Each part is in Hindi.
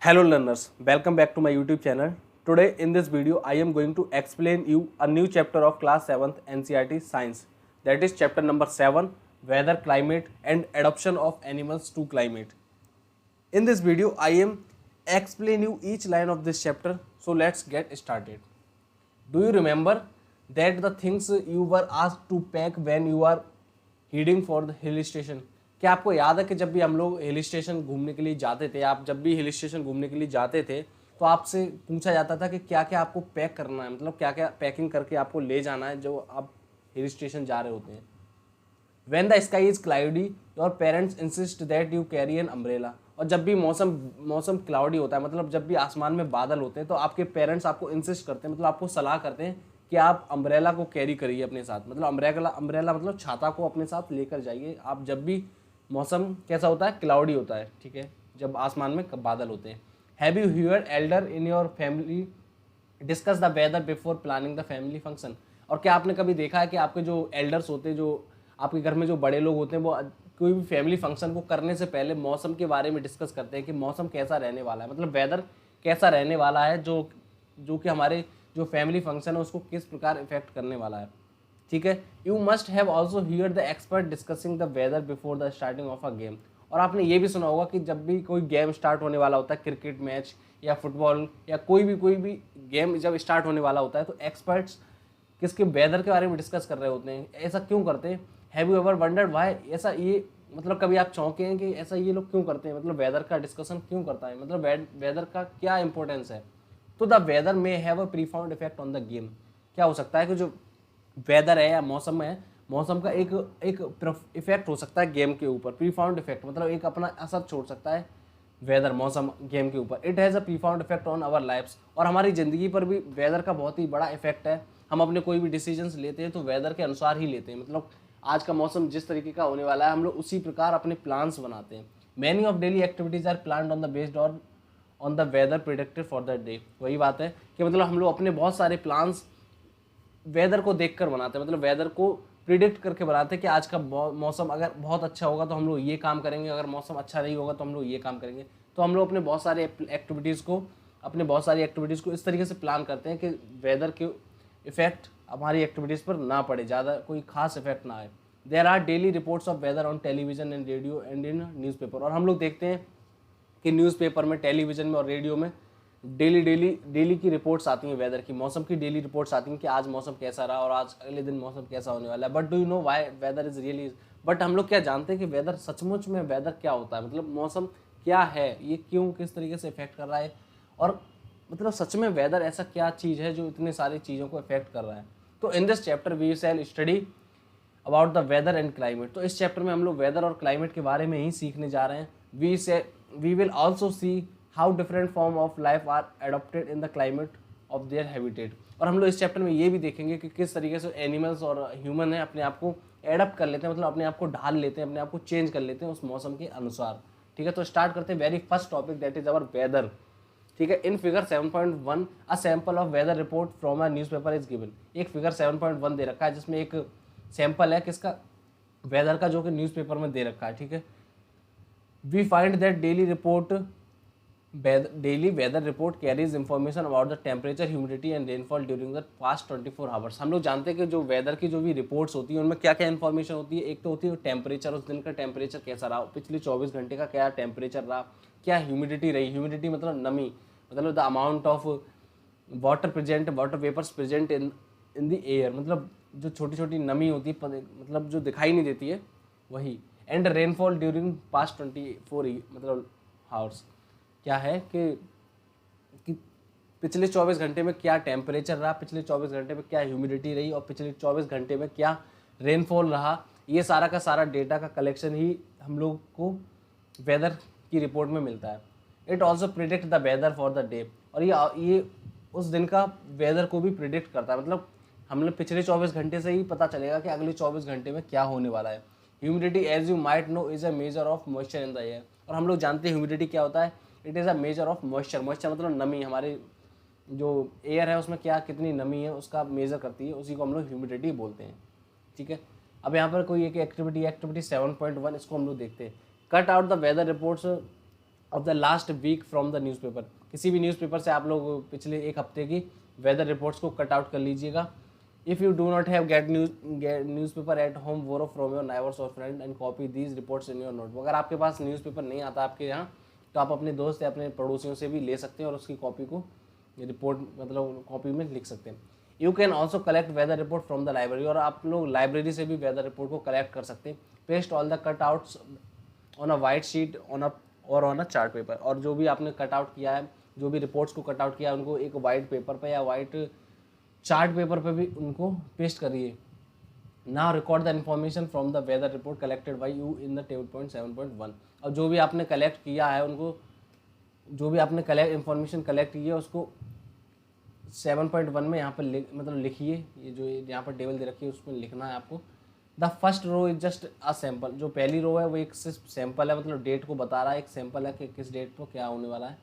Hello learners, welcome back to my YouTube channel. Today in this video I am going to explain you a new chapter of class 7th NCERT Science, that is chapter number 7, Weather, Climate and Adaptation of Animals to Climate. In this video I am explain you each line of this chapter, so let's get started. Do you remember that the things you were asked to pack when you are heading for the hill station? क्या आपको याद है कि जब भी हम लोग हिल स्टेशन घूमने के लिए जाते थे, आप जब भी हिल स्टेशन घूमने के लिए जाते थे तो आपसे पूछा जाता था कि क्या क्या आपको पैक करना है, मतलब क्या क्या पैकिंग करके आपको ले जाना है जो आप हिल स्टेशन जा रहे होते हैं. When the sky is cloudy, your parents insist that you carry an umbrella. और जब भी मौसम क्लाउडी होता है, मतलब जब भी आसमान में बादल होते हैं तो आपके पेरेंट्स आपको इंसिस्ट करते हैं, मतलब आपको सलाह करते हैं कि आप अम्ब्रेला को कैरी करिए अपने साथ. मतलब अम्ब्रेला मतलब छाता को अपने साथ लेकर जाइए आप जब भी मौसम कैसा होता है, क्लाउडी होता है. ठीक है, जब आसमान में बादल होते हैं. Have you heard elder in your family discuss the weather before planning the family function? और क्या आपने कभी देखा है कि आपके जो एल्डर्स होते हैं, जो आपके घर में जो बड़े लोग होते हैं, वो कोई भी फैमिली फंक्शन को करने से पहले मौसम के बारे में डिस्कस करते हैं कि मौसम कैसा रहने वाला है, मतलब वेदर कैसा रहने वाला है, जो कि हमारे जो फैमिली फंक्शन है उसको किस प्रकार इफेक्ट करने वाला है. ठीक है. You must have also hear the expert discussing the weather before the starting of a game. और आपने ये भी सुना होगा कि जब भी कोई गेम स्टार्ट होने वाला होता है, क्रिकेट मैच या फुटबॉल या कोई भी गेम जब स्टार्ट होने वाला होता है तो एक्सपर्ट्स किसके वेदर के बारे में डिस्कस कर रहे होते हैं. ऐसा क्यों करते हैं? Have you ever wondered why? ऐसा ये मतलब कभी आप चौंके हैं कि ऐसा ये लोग क्यों करते हैं, मतलब वेदर का डिस्कशन क्यों करता है, मतलब वेदर का क्या इंपॉर्टेंस है. तो the weather may have a profound effect on the game. क्या हो सकता है कि जो वेदर है या मौसम है, मौसम का एक इफेक्ट हो सकता है गेम के ऊपर. प्रीफाउंड इफेक्ट मतलब एक अपना असर छोड़ सकता है वेदर, मौसम गेम के ऊपर. It has a profound effect on our lifes. और हमारी ज़िंदगी पर भी वेदर का बहुत ही बड़ा इफेक्ट है. हम अपने कोई भी डिसीजंस लेते हैं तो वेदर के अनुसार ही लेते हैं, मतलब आज का मौसम जिस तरीके का होने वाला है हम लोग उसी प्रकार अपने प्लान्स बनाते हैं. Many of daily activities are planned on the based on the weather predicted for the day. वही बात है कि मतलब हम लोग अपने बहुत सारे प्लान्स वेदर को देखकर बनाते हैं, मतलब वेदर को प्रिडिक्ट करके बनाते हैं कि आज का मौसम अगर बहुत अच्छा होगा तो हम लोग ये काम करेंगे, अगर मौसम अच्छा नहीं होगा तो हम लोग ये काम करेंगे. तो हम लोग अपने बहुत सारे एक्टिविटीज़ को इस तरीके से प्लान करते हैं कि वेदर के इफेक्ट हमारी एक्टिविटीज़ पर ना पड़े, ज़्यादा कोई खास इफेक्ट ना आए. There are daily reports of weather on television and radio and in newspaper. और हम लोग देखते हैं कि न्यूज़पेपर में, टेलीविज़न में और रेडियो में डेली की रिपोर्ट्स आती हैं वेदर की, मौसम की डेली रिपोर्ट्स आती हैं कि आज मौसम कैसा रहा और आज अगले दिन मौसम कैसा होने वाला है. But do you know why weather is really? But हम लोग क्या जानते हैं कि वेदर सचमुच में वेदर क्या होता है, मतलब मौसम क्या है, ये क्यों किस तरीके से इफेक्ट कर रहा है, और मतलब सच में वेदर ऐसा क्या चीज़ है जो इतनी सारी चीज़ों को इफेक्ट कर रहा है. तो in this chapter we shall study about the weather and climate. तो इस चैप्टर में हम लोग वेदर और क्लाइमेट के बारे में ही सीखने जा रहे हैं. We will also see how different form of life are adopted in the climate of their habitat. और हम लोग इस चैप्टर में ये भी देखेंगे कि किस तरीके से एनिमल्स और ह्यूमन है अपने आप को एडप्ट कर लेते हैं, मतलब अपने आप को ढाल लेते हैं, अपने आप को चेंज कर लेते हैं उस मौसम के अनुसार. ठीक है, तो स्टार्ट करते हैं very first topic, that is our weather. ठीक है. In figure 7.1 a sample of weather report from a newspaper is given. एक फिगर 7.1 दे रखा है जिसमें एक सैंपल है किसका, वेदर का, जो कि न्यूज़पेपर में दे रखा है. ठीक है. We find that daily weather report carries information about the temperature, humidity and rainfall during the past 24 hours. हम लोग जानते हैं कि जो वेदर की जो भी रिपोर्ट्स होती है उनमें क्या क्या इन्फॉर्मेशन होती है. एक तो होती है टेम्परेचर, उस दिन का टेम्परेचर कैसा रहा, पिछले 24 घंटे का क्या टेम्परेचर रहा, क्या ह्यूमिडिटी रही. ह्यूमिडिटी मतलब नमी, मतलब the amount of water vapours present in the air, मतलब जो छोटी छोटी नमी होती है, मतलब जो दिखाई नहीं देती है वही. एंड रेनफॉल ड्यूरिंग पास्ट 24 मतलब हावर्स. क्या है कि पिछले 24 घंटे में क्या टेम्परेचर रहा, पिछले 24 घंटे में क्या ह्यूमिडिटी रही और पिछले 24 घंटे में क्या रेनफॉल रहा. ये सारा का सारा डेटा का कलेक्शन ही हम लोग को वेदर की रिपोर्ट में मिलता है. It also predict the weather for the day. और ये उस दिन का वेदर को भी प्रिडिक्ट करता है, मतलब हम लोग पिछले 24 घंटे से ही पता चलेगा कि अगले 24 घंटे में क्या होने वाला है. Humidity as you might know is a measure of moisture in the air. और हम लोग जानते हैं ह्यूमिडिटी क्या होता है. It is a measure of moisture. Moisture मतलब नमी, हमारे जो एयर है उसमें क्या कितनी नमी है उसका मेजर करती है, उसी को हम लोग ह्यूमिडिटी बोलते हैं. ठीक है. अब यहाँ पर कोई एक एक्टिविटी 7.1, इसको हम लोग देखते हैं. Cut out the weather reports of the last week from the newspaper. किसी भी न्यूज़पेपर से आप लोग पिछले एक हफ्ते की वेदर रिपोर्ट्स को कट आउट कर लीजिएगा। If you do not have get newspaper at home, borrow from your neighbours और friend and copy these reports in your notebook. अगर आपके पास न्यूज़पेपर नहीं आता आपके यहाँ, तो आप अपने दोस्त या अपने पड़ोसियों से भी ले सकते हैं और उसकी कॉपी को रिपोर्ट मतलब कॉपी में लिख सकते हैं। You can also collect weather report from the library, और आप लोग लाइब्रेरी से भी वेदर रिपोर्ट को कलेक्ट कर सकते हैं। Paste all the cut outs on a white sheet on a chart paper, और जो भी आपने कट आउट किया है, जो भी रिपोर्ट्स को कट आउट किया है, उनको एक वाइट पेपर पे या वाइट चार्ट पेपर पे भी उनको पेस्ट करिए। Now record the information from the weather report collected by you in the table point 7.1। और जो भी आपने कलेक्ट किया है उनको, जो भी आपने इन्फॉर्मेशन कलेक्ट की है उसको 7.1 में यहाँ पर मतलब लिखिए। ये जो यहाँ पर टेबल दे रखी है उसमें लिखना है आपको। The first row is just a sample, जो पहली रो है वो एक सिर्फ सैम्पल है, मतलब डेट को बता रहा है, एक सैम्पल है कि किस डेट को क्या होने वाला है,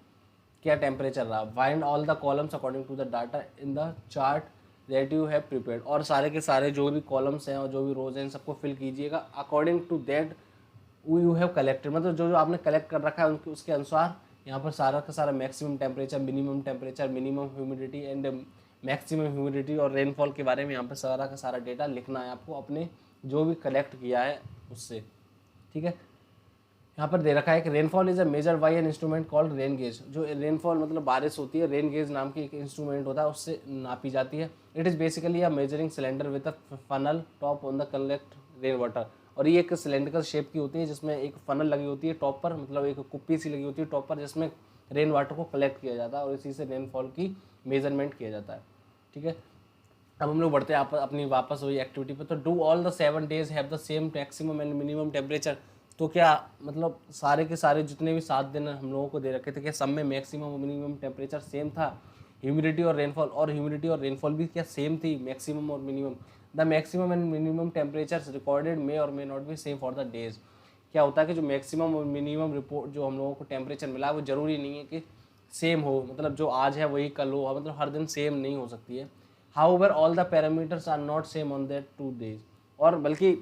क्या टेम्परेचर रहा। Find all the columns according to the data in the chart that you have prepared, और सारे के सारे जो भी कॉलम्स हैं और जो भी रोज हैं सबको फिल कीजिएगा according to that you have collected, मतलब जो जो आपने कलेक्ट कर रखा है उनके उसके अनुसार यहाँ पर सारा का सारा maximum temperature, minimum humidity and maximum humidity और रेनफॉल के बारे में यहाँ पर सारा का सारा डेटा लिखना है आपको अपने जो भी कलेक्ट किया है उससे। ठीक है, यहाँ पर दे रखा है कि rainfall is a measure by an instrument called rain gauge. जो रेनफॉल मतलब बारिश होती है, रेन गेज नाम की एक इंस्ट्रूमेंट होता है, उससे नापी जाती है। It is basically a measuring cylinder with a funnel top on the collect rain water, और ये एक सिलेंड्रिकल शेप की होती है जिसमें एक फनल लगी होती है टॉप पर, मतलब एक कुप्पी सी लगी होती है टॉप पर, जिसमें रेन वाटर को कलेक्ट किया जाता है और इसी से रेनफॉल की मेजरमेंट किया जाता है। ठीक है, अब हम लोग बढ़ते हैं अपनी वापस वही एक्टिविटी पे। तो do all the 7 days have the same maximum and minimum temperature. तो क्या मतलब सारे के सारे जितने भी 7 दिन हम लोगों को दे रखे थे, क्या सब में मैक्सिमम और मिनिमम टेम्परेचर सेम था? ह्यूमिडिटी और रेनफॉल भी क्या सेम थी, मैक्सिमम और minimum? The maximum and minimum temperature recorded may और may not be same for the days. क्या होता है कि जो मैक्सिमम और मिनिमम रिपोर्ट जो हम लोगों को टेम्परेचर मिला है वो ज़रूरी नहीं है कि सेम हो, मतलब जो आज है वही कल हो, मतलब हर दिन सेम नहीं हो सकती है। However all the parameters are not same on that 2 days, और बल्कि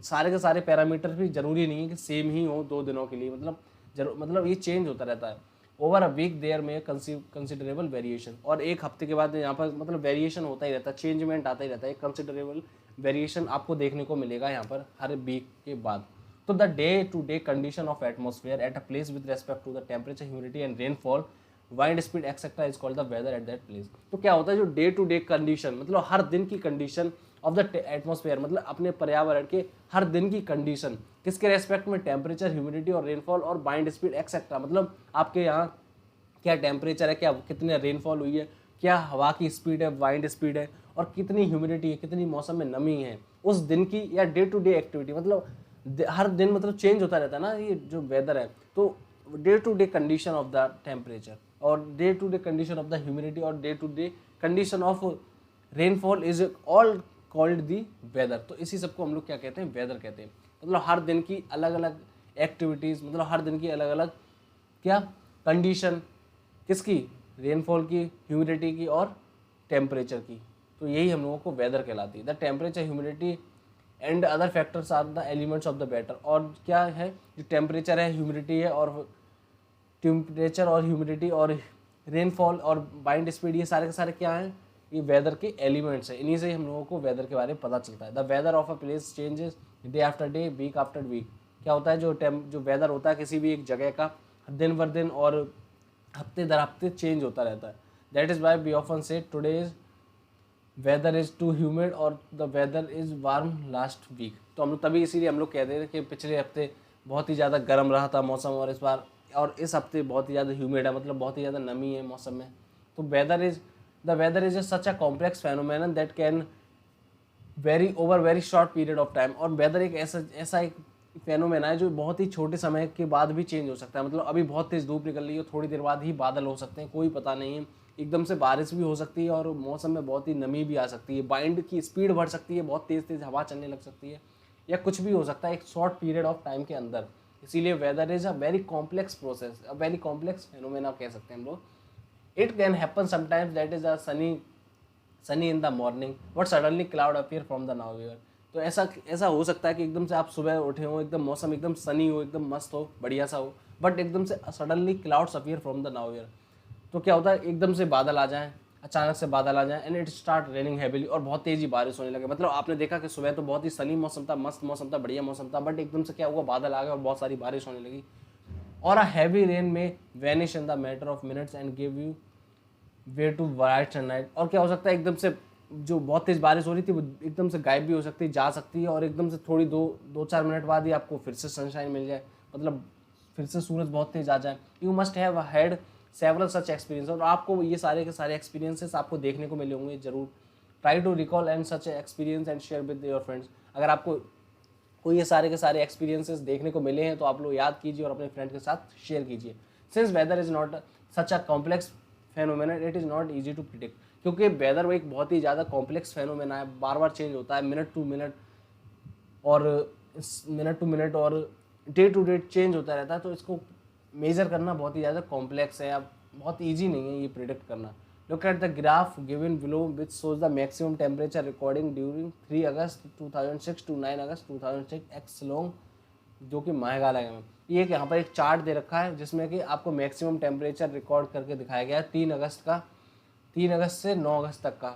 सारे के सारे पैरामीटर भी जरूरी नहीं है कि सेम ही हो 2 दिनों के लिए, मतलब ये चेंज होता रहता है। ओवर अ वीक देयर में कंसिडरेबल वेरिएशन, और एक हफ्ते के बाद यहाँ पर मतलब वेरिएशन होता ही रहता है, चेंजमेंट आता ही रहता है, कंसिडरेबल वेरिएशन आपको देखने को मिलेगा यहाँ पर हर वीक के बाद। तो the day to day condition of atmosphere at a place with respect to the temperature, humidity and rainfall, wind speed etcetera is called the weather at that place. तो क्या होता है जो डे टू डे कंडीशन, मतलब हर दिन की कंडीशन ऑफ द एटमॉस्फेयर, मतलब अपने पर्यावरण के हर दिन की कंडीशन किसके रेस्पेक्ट में? टेम्परेचर, ह्यूमिडिटी और रेनफॉल और वाइंड स्पीड एक्सेट्रा, मतलब आपके यहाँ क्या टेम्परेचर है, क्या कितने रेनफॉल हुई है, क्या हवा की स्पीड है, वाइंड स्पीड है, और कितनी ह्यूमिडिटी है, कितनी मौसम में नमी है उस दिन की, या डे टू डे एक्टिविटी, मतलब हर दिन मतलब चेंज होता रहता है ना ये जो वेदर है। तो day to day condition of the temperature और day to day condition of the humidity और day to day condition of rainfall is all called the weather. तो इसी सबको हम लोग क्या कहते हैं? वेदर कहते हैं। मतलब हर दिन की अलग अलग एक्टिविटीज़, मतलब हर दिन की अलग अलग क्या कंडीशन, किसकी? रेनफॉल की, ह्यूमिडिटी की और टेम्परेचर की। तो यही हम लोगों को वेदर कहलाती है। The temperature, humidity and other factors are the elements of the weather. और क्या है? जो टेम्परेचर है, ह्यूमिडिटी है, और टेम्परेचर और ह्यूमिडिटी और रेनफॉल और वाइंड स्पीड, ये सारे के सारे क्या हैं? ये वेदर के एलिमेंट्स हैं। इन्हीं से हम लोगों को वेदर के बारे में पता चलता है। The weather of a place changes day after day, week after week. क्या होता है? जो वेदर होता है किसी भी एक जगह का दिन भर दिन और हफ्ते दर हफ्ते चेंज होता रहता है। That is why we often say today's weather is too humid और the weather is warm last week. तो हम लोग तभी इसीलिए हम लोग कहते हैं कि पिछले हफ्ते बहुत ही ज़्यादा गर्म रहा था मौसम, और इस हफ्ते बहुत ही ज़्यादा ह्यूमिड है, मतलब बहुत ही ज़्यादा नमी है मौसम में। तो the weather is such a complex phenomenon that can vary over very short period of time. और वेदर एक ऐसा एक फेनोमेना है जो बहुत ही छोटे समय के बाद भी चेंज हो सकता है। मतलब अभी बहुत तेज़ धूप निकल रही है, थोड़ी देर बाद ही बादल हो सकते हैं, कोई पता नहीं है, एकदम से बारिश भी हो सकती है, और मौसम में बहुत ही नमी भी आ सकती है, वाइंड की स्पीड बढ़ सकती है, बहुत तेज़ तेज़ हवा चलने लग सकती है, या कुछ भी हो सकता है एक शॉर्ट पीरियड ऑफ टाइम के अंदर। इसीलिए weather is a very complex process, a very complex phenomena कह सकते हैं हम लोग। It can happen sometimes that is a sunny in the morning but suddenly cloud appear from the now. तो तो ऐसा ऐसा हो सकता है कि एकदम से आप सुबह उठे हो, एकदम मौसम एकदम सनी हो, एकदम मस्त हो, बढ़िया सा हो, बट एकदम से suddenly clouds appear from the now. तो क्या होता है, एकदम से बादल आ जाएं, अचानक से बादल आ जाएं and it start raining heavily, और बहुत तेजी बारिश होने लगे। मतलब आपने देखा कि सुबह तो बहुत ही सनी मौसम था, मस्त मौसम था, बढ़िया मौसम था, बट एकदम से क्या हुआ, बादल आ गए और बहुत सारी बारिश होने लगी। और a heavy rain may vanish in the matter of minutes and give you way to bright sunlight. और क्या हो सकता है, एकदम से जो बहुत तेज बारिश हो रही थी वो एकदम से गायब भी हो सकती है, जा सकती है, और एकदम से थोड़ी दो चार मिनट बाद ही आपको फिर से सनशाइन मिल जाए, मतलब फिर से सूरज बहुत तेज आ जाए। You must have had several such experience, और आपको ये सारे के सारे एक्सपीरियंसेस आपको देखने को मिले होंगे जरूर। Try to recall and such experience and share with your friends. अगर आपको कोई ये सारे के सारे एक्सपीरियंसेस देखने को मिले हैं तो आप लोग याद कीजिए और अपने फ्रेंड के साथ शेयर कीजिए। Since weather is not such a complex phenomena it is not easy to predict, क्योंकि वेदर वो एक बहुत ही ज़्यादा कॉम्प्लेक्स फेनोमेना है, बार बार चेंज होता है, मिनट टू मिनट और डे टू डे चेंज होता रहता है। तो इसको मेजर करना बहुत ही ज़्यादा कॉम्प्लेक्स है, अब बहुत ईजी नहीं है ये प्रिडिक्ट करना। Look at the graph given below which shows the maximum temperature recording during 3 August 2006 to 9 August 2006 Shillong, जो कि मेघालय में। ये यहाँ पर एक चार्ट दे रखा है जिसमें कि आपको मैक्सिमम टेम्परेचर रिकॉर्ड करके दिखाया गया है 3 अगस्त से 9 अगस्त तक का।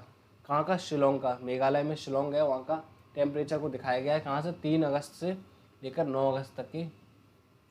कहाँ का? शिलोंग का। मेघालय में शिलोंग है, वहाँ का टेम्परेचर को दिखाया गया है। कहाँ से? 3 अगस्त से लेकर 9 अगस्त तक के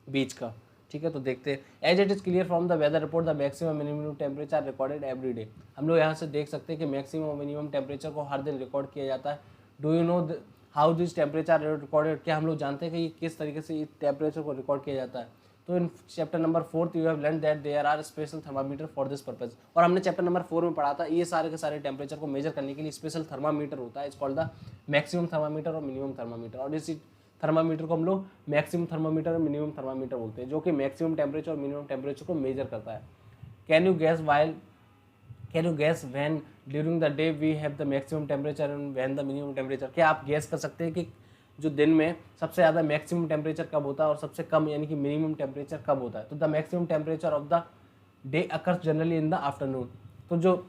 बीच का। ठीक है, तो देखते हैं। As it is clear from the weather report the maximum minimum temperature recorded every day. हम लोग यहाँ से देख सकते हैं कि मैक्सिमम मिनिमम टेम्परेचर को हर दिन रिकॉर्ड किया जाता है। Do you know how this temperature recorded? क्या हम लोग जानते हैं कि ये किस तरीके से इस टेम्परेचर को रिकॉर्ड किया जाता है? तो in chapter number 4 you have learn that there are special thermometer for this purpose. और हमने चैप्टर नंबर 4 में पढ़ा था ये सारे के सारे टेम्परेचर को मेजर करने के लिए स्पेशल थर्मामीटर होता है, it's called the maximum thermometer और मिनिमम थर्मामीटर। और इसी थर्मामीटर को हम लोग मैक्सिमम थर्मामीटर और मिनिमम थर्मामीटर बोलते हैं, जो कि मैक्सिमम टेम्परेचर और मिनिमम टेम्परेचर को मेजर करता है। Can you guess when during the day we have the maximum temperature and when the minimum temperature? क्या आप गैस कर सकते हैं कि जो दिन में सबसे ज़्यादा मैक्सिमम टेम्परेचर कब होता है और सबसे कम यानी कि मिनिमम टेम्परेचर कब होता है? तो the maximum temperature of the day occurs generally in the afternoon. तो जो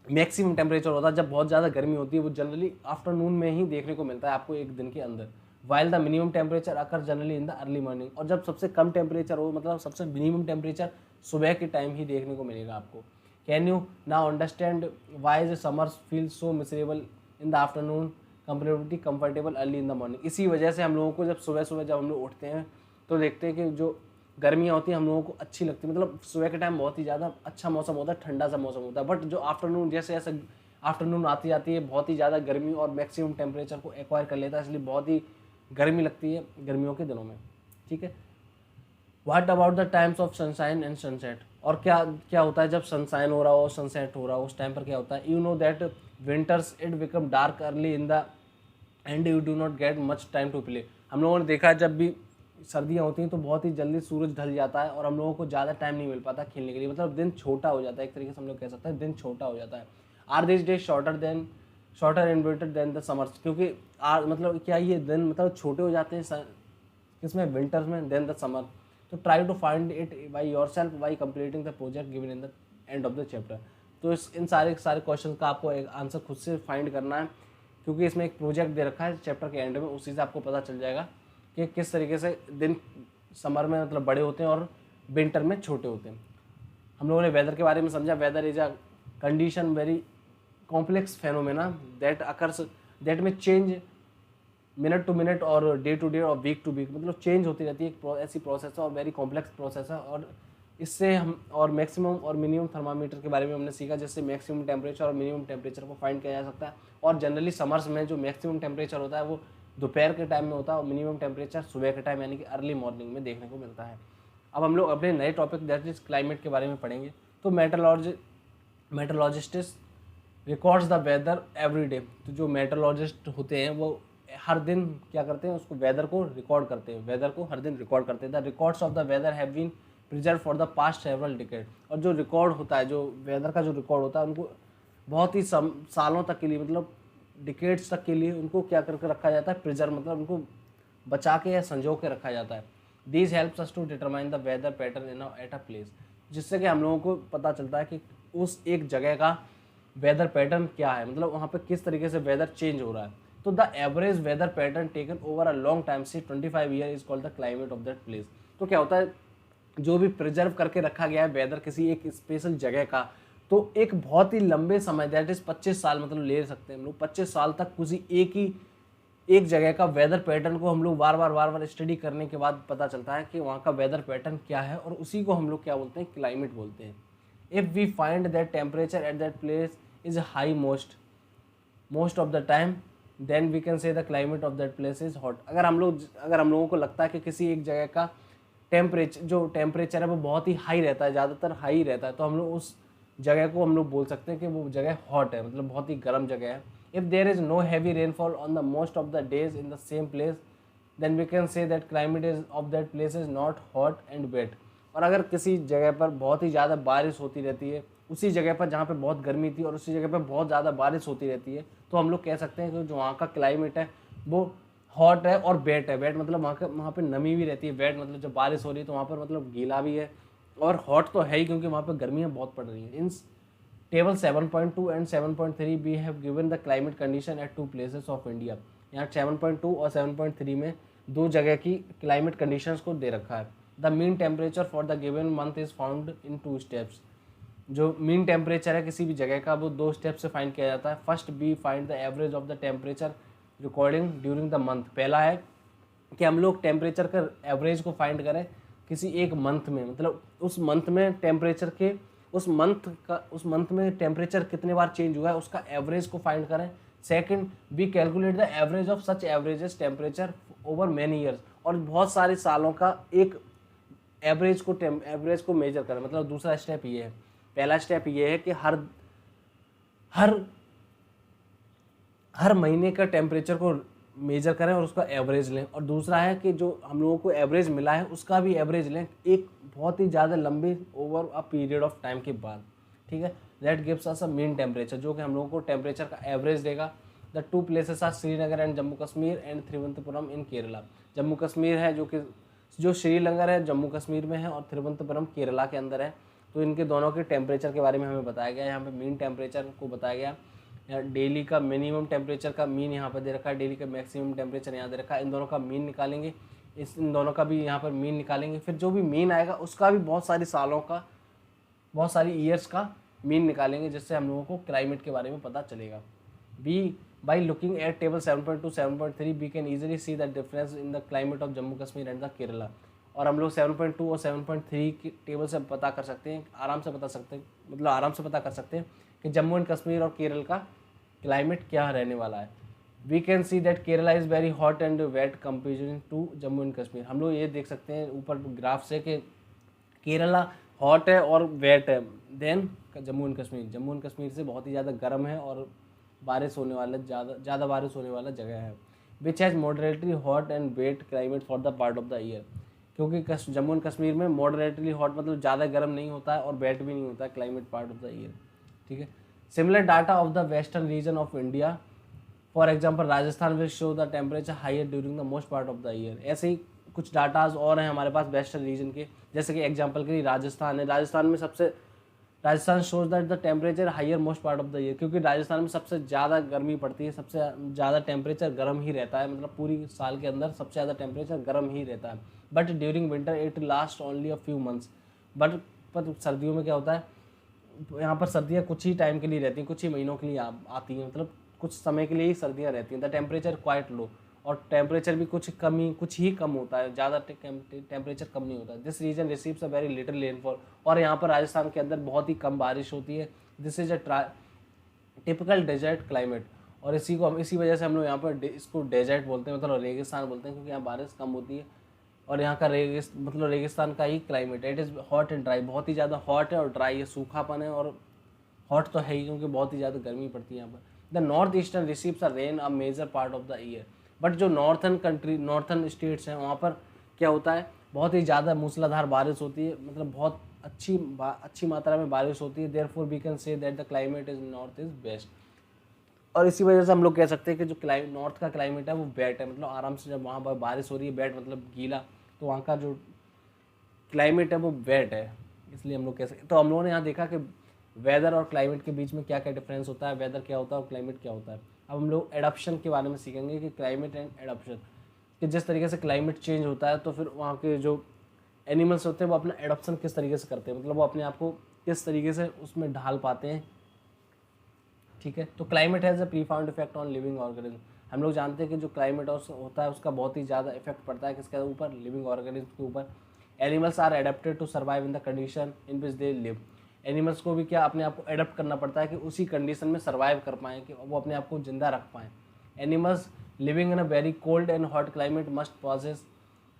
मैक्सिमम टेम्परेचर होता है जब बहुत ज़्यादा गर्मी होती है वो जनरली आफ्टरनून में ही देखने को मिलता है आपको एक दिन के अंदर। While the minimum temperature occur generally in the early morning. और जब सबसे कम टेम्परेचर हो, मतलब सबसे मिनिमम टेम्परेचर सुबह के टाइम ही देखने को मिलेगा आपको। Can you now understand why the summers feel so miserable in the afternoon comparatively comfortable early in the morning? इसी वजह से हम लोगों को जब सुबह हम लोग उठते हैं तो देखते हैं कि जो गर्मियाँ होती हैं हम लोगों को अच्छी लगती है, मतलब सुबह के टाइम बहुत ही ज़्यादा अच्छा मौसम होता है, ठंडा सा मौसम होता है। बट जो आफ्टरनून जैसे जैसे आफ्टरनून आती जाती है बहुत ही ज़्यादा गर्मी और मैक्सिमम टेम्परेचर को एक्वायर कर लेता है, इसलिए बहुत ही गर्मी लगती है गर्मियों के दिनों में। ठीक है, what about the times of sunshine and sunset? और क्या क्या होता है जब सनशाइन हो रहा हो, सनसेट हो रहा हो, उस टाइम पर क्या होता है? You know that winters it become dark early in the end you do not get much time to play. हम लोगों ने देखा है जब भी सर्दियाँ होती हैं तो बहुत ही जल्दी सूरज ढल जाता है और हम लोगों को ज़्यादा टाइम नहीं मिल पाता खेलने के लिए, मतलब दिन छोटा हो जाता है, एक तरीके से हम लोग कह सकते हैं दिन छोटा हो जाता है। Are this day shorter and winter then the summers? क्योंकि मतलब क्या ये दिन मतलब छोटे हो जाते हैं किसमें? विंटर्स में, देन द समर। तो try to find it by yourself by completing the project given in the end of the chapter. तो इन सारे क्वेश्चन का आपको एक आंसर खुद से फाइंड करना है, क्योंकि इसमें एक प्रोजेक्ट दे रखा है चैप्टर के एंड में, उसी से आपको पता चल जाएगा कि किस तरीके से दिन समर में मतलब बड़े होते हैं और विंटर में छोटे होते हैं। हम लोगों ने वेदर के बारे में समझा। Weather is a condition very complex phenomena that occurs that में चेंज मिनट टू मिनट और डे टू डे और वीक टू वीक, मतलब चेंज होती रहती है, एक ऐसी प्रोसेस है और वेरी कॉम्प्लेक्स प्रोसेस है। और इससे हम और मैक्सिमम और मिनिमम थर्मामीटर के बारे में हमने सीखा, जिससे मैक्सिमम टेम्परेचर और मिनिमम टेम्परेचर को फाइंड किया जा सकता है। और जनरली समर्स में जो मैक्सिमम टेम्परेचर होता है वो दोपहर के टाइम में होता है और मिनिमम टेम्परेचर सुबह के टाइम यानी कि अर्ली मॉर्निंग में देखने को मिलता है। अब हम लोग अपने नए टॉपिक दैट इज क्लाइमेट के बारे में पढ़ेंगे। तो meteorologist records the weather every day. तो जो मेट्रोलॉजिस्ट होते हैं वो हर दिन क्या करते हैं, उसको वेदर को रिकॉर्ड करते हैं, वेदर को हर दिन रिकॉर्ड करते हैं। The records of the weather have been preserve for the past several decade. और जो रिकॉर्ड होता है, जो वेदर का जो रिकॉर्ड होता है, उनको बहुत ही सालों तक के लिए, मतलब डिकेड्स तक के लिए उनको क्या करके रखा जाता है? प्रिजर्व, मतलब उनको बचा के या संजो के रखा जाता है। This helps us to determine the weather pattern in at a place, जिससे कि हम लोगों को पता चलता है कि उस एक जगह का वेदर पैटर्न क्या है, मतलब वहाँ पे किस तरीके से वेदर चेंज हो रहा है। तो the average weather pattern taken over a long time से 25 year is called the climate of that place. तो क्या होता है, जो भी प्रिजर्व करके रखा गया है वेदर किसी एक स्पेशल जगह का, तो एक बहुत ही लंबे समय, दैट इज 25 साल, मतलब ले सकते हैं हम लोग 25 साल तक किसी एक जगह का वेदर पैटर्न को हम लोग बार बार स्टडी करने के बाद पता चलता है कि वहाँ का वेदर पैटर्न क्या है, और उसी को हम लोग क्या बोलते हैं, क्लाइमेट बोलते हैं। If we find that temperature at that place is high most of the time, then we can say the climate of that place is hot. अगर हम लोगों को लगता है कि किसी एक जगह का टेम्परेचर है वो बहुत ही हाई रहता है, ज़्यादातर हाई रहता है, तो हम लोग उस जगह को हम लोग बोल सकते हैं कि वो जगह हॉट है, मतलब बहुत ही गर्म जगह है। If there is no heavy rainfall on the most of the days in the same place, then we can say that climate is of that place is not hot and wet. और अगर किसी जगह पर बहुत ही ज़्यादा बारिश होती रहती है, उसी जगह पर जहाँ पे बहुत गर्मी थी और उसी जगह पर बहुत ज़्यादा बारिश होती रहती है, तो हम लोग कह सकते हैं कि जो वहाँ का क्लाइमेट है वो हॉट है और वेट है। वेट मतलब वहाँ पे नमी भी रहती है, वेट मतलब जब बारिश हो रही है तो वहाँ पर मतलब गीला भी है, और हॉट तो है ही क्योंकि वहाँ पर गर्मियाँ बहुत पड़ रही हैं। In table 7.2 and 7.3 we have given the climate condition at 2 places of India. यहाँ 7.2 और 7.3 में 2 जगह की क्लाइमेट कंडीशंस को दे रखा है। The mean temperature for the given month is found in 2 steps. जो मीन टेम्परेचर है किसी भी जगह का वो 2 स्टेप से फाइंड किया जाता है। First we find the average of the temperature recording during the month. पहला है कि हम लोग टेम्परेचर का एवरेज को फाइंड करें किसी एक मंथ में, मतलब उस मंथ में टेम्परेचर के उस मंथ में टेम्परेचर कितने बार चेंज हुआ है उसका एवरेज को फाइंड करें। Second, we calculate the average of such averages temperature over many years. और बहुत सारे सालों का एक एवरेज को मेजर करें। मतलब दूसरा स्टेप ये है, पहला स्टेप ये है कि हर महीने का टेम्परेचर को मेजर करें और उसका एवरेज लें। और दूसरा है कि जो हम लोगों को एवरेज मिला है उसका भी एवरेज लें एक बहुत ही ज़्यादा लंबी over a period of time के बाद। ठीक है, that gives us a mean temperature, जो कि हम लोगों को टेम्परेचर का एवरेज देगा। The 2 places are Srinagar and Jammu Kashmir and Thiruvananthapuram in Kerala. Jammu Kashmir है जो श्रीनगर है जम्मू कश्मीर में है, और तिरुवनंतपुरम केरला के अंदर है। तो इनके दोनों के टेम्परेचर के बारे में हमें बताया गया है। यहाँ पे मीन टेम्परेचर को बताया गया, डेली का मिनिमम टेम्परेचर का मीन यहाँ पर दे रखा है, डेली का मैक्सिमम टेम्परेचर यहाँ दे रखा है। इन दोनों का मीन निकालेंगे, इन दोनों का भी यहाँ पर मीन निकालेंगे। फिर जो भी मीन आएगा उसका भी बहुत सारी ईयर्स का मीन निकालेंगे, जिससे हम लोगों को क्लाइमेट के बारे में पता चलेगा। By looking at table 7.2 7.3 we can easily see the difference in the climate of Jammu Kashmir and the Kerala. और हम लोग 7.2 और 7.3 की टेबल से पता कर सकते हैं, आराम से पता कर सकते हैं कि जम्मू एंड कश्मीर और केरल का क्लाइमेट क्या रहने वाला है। We can see that Kerala is very hot and wet comparison to Jammu and Kashmir. हम लोग ये देख सकते हैं ऊपर ग्राफ से कि केरला हॉट है और वेट है, देन जम्मू एंड कश्मीर से बहुत ही ज़्यादा गर्म है और बारिश होने वाला ज़्यादा बारिश होने वाला जगह है। Which has moderately hot and wet climate for the part of the year. क्योंकि जम्मू एंड कश्मीर में मॉडरेटली हॉट मतलब ज़्यादा गर्म नहीं होता है और वेट भी नहीं होता है, climate part of the year. ठीक है, similar data of the western region of India, for example Rajasthan will show the temperature higher during the most part of the year. ऐसे ही कुछ डाटाज और हैं हमारे पास वेस्टर्न रीजन के, जैसे कि एग्जाम्पल के लिए राजस्थान है। Rajasthan shows that the temperature higher most part of the year, क्योंकि राजस्थान में सबसे ज़्यादा गर्मी पड़ती है, सबसे ज़्यादा टेम्परेचर गर्म ही रहता है, मतलब पूरी साल के अंदर सबसे ज़्यादा टेम्परेचर गर्म ही रहता है। But during winter it last only a few months. पर सर्दियों में क्या होता है, यहाँ पर सर्दियाँ कुछ ही टाइम के लिए रहती हैं, कुछ ही महीनों के लिए आती हैं, मतलब कुछ समय के लिए ही सर्दियाँ रहती हैं। द टेम्परेचर क्वाइट लो, और टेम्परेचर भी कुछ ही कम होता है, ज़्यादा टेम्परेचर कम नहीं होता है। This region receives a very little rainfall, और यहाँ पर राजस्थान के अंदर बहुत ही कम बारिश होती है। This is a typical desert climate, और इसी वजह से हम लोग यहाँ पर इसको डेजर्ट बोलते हैं, मतलब रेगिस्तान बोलते हैं, क्योंकि यहाँ बारिश कम होती है और यहाँ का रेगिस्तान का ही क्लाइमेट है। It is hot and dry, बहुत ही ज़्यादा हॉट है और ड्राई है, सूखापन है, और हॉट तो है ही क्योंकि बहुत ही ज़्यादा गर्मी पड़ती है यहाँ पर। The north eastern receives a rain a major part of the year, but जो नॉर्थन स्टेट्स हैं वहाँ पर क्या होता है, बहुत ही ज़्यादा मूसलाधार बारिश होती है, मतलब बहुत अच्छी मात्रा में बारिश होती है। Therefore we can say that the climate is north is best, और इसी वजह से हम लोग कह सकते हैं कि जो नॉर्थ का क्लाइमेट है वो वेट है, मतलब आराम से जब वहाँ पर बारिश हो रही है, वेट मतलब गीला, तो वहाँ का जो क्लाइमेट है वो वेट है, इसलिए हम लोग कह सकते। तो हम लोगों ने यहाँ देखा कि वेदर और क्लाइमेट के बीच में क्या क्या डिफरेंस होता है, वेदर क्या होता है और क्लाइमेट क्या होता है। अब हम लोग एडप्शन के बारे में सीखेंगे कि क्लाइमेट एंड एडप्शन, कि जिस तरीके से क्लाइमेट चेंज होता है तो फिर वहाँ के जो एनिमल्स होते हैं वो अपना एडप्शन किस तरीके से करते हैं, मतलब वो अपने आप को किस तरीके से उसमें ढाल पाते हैं। ठीक है, तो climate has a profound effect on living organism. हम लोग जानते हैं कि जो क्लाइमेट होता है उसका बहुत ही ज़्यादा इफेक्ट पड़ता है किसके ऊपर, लिविंग ऑर्गेनिज्म के ऊपर। Animals are adapted to survive in the condition in which they live. Animals को भी क्या अपने आप को एडेप्ट करना पड़ता है कि उसी कंडीशन में सर्वाइव कर पाएँ, कि वो अपने आप को जिंदा रख पाएँ। Animals living in a very cold and hot climate must possess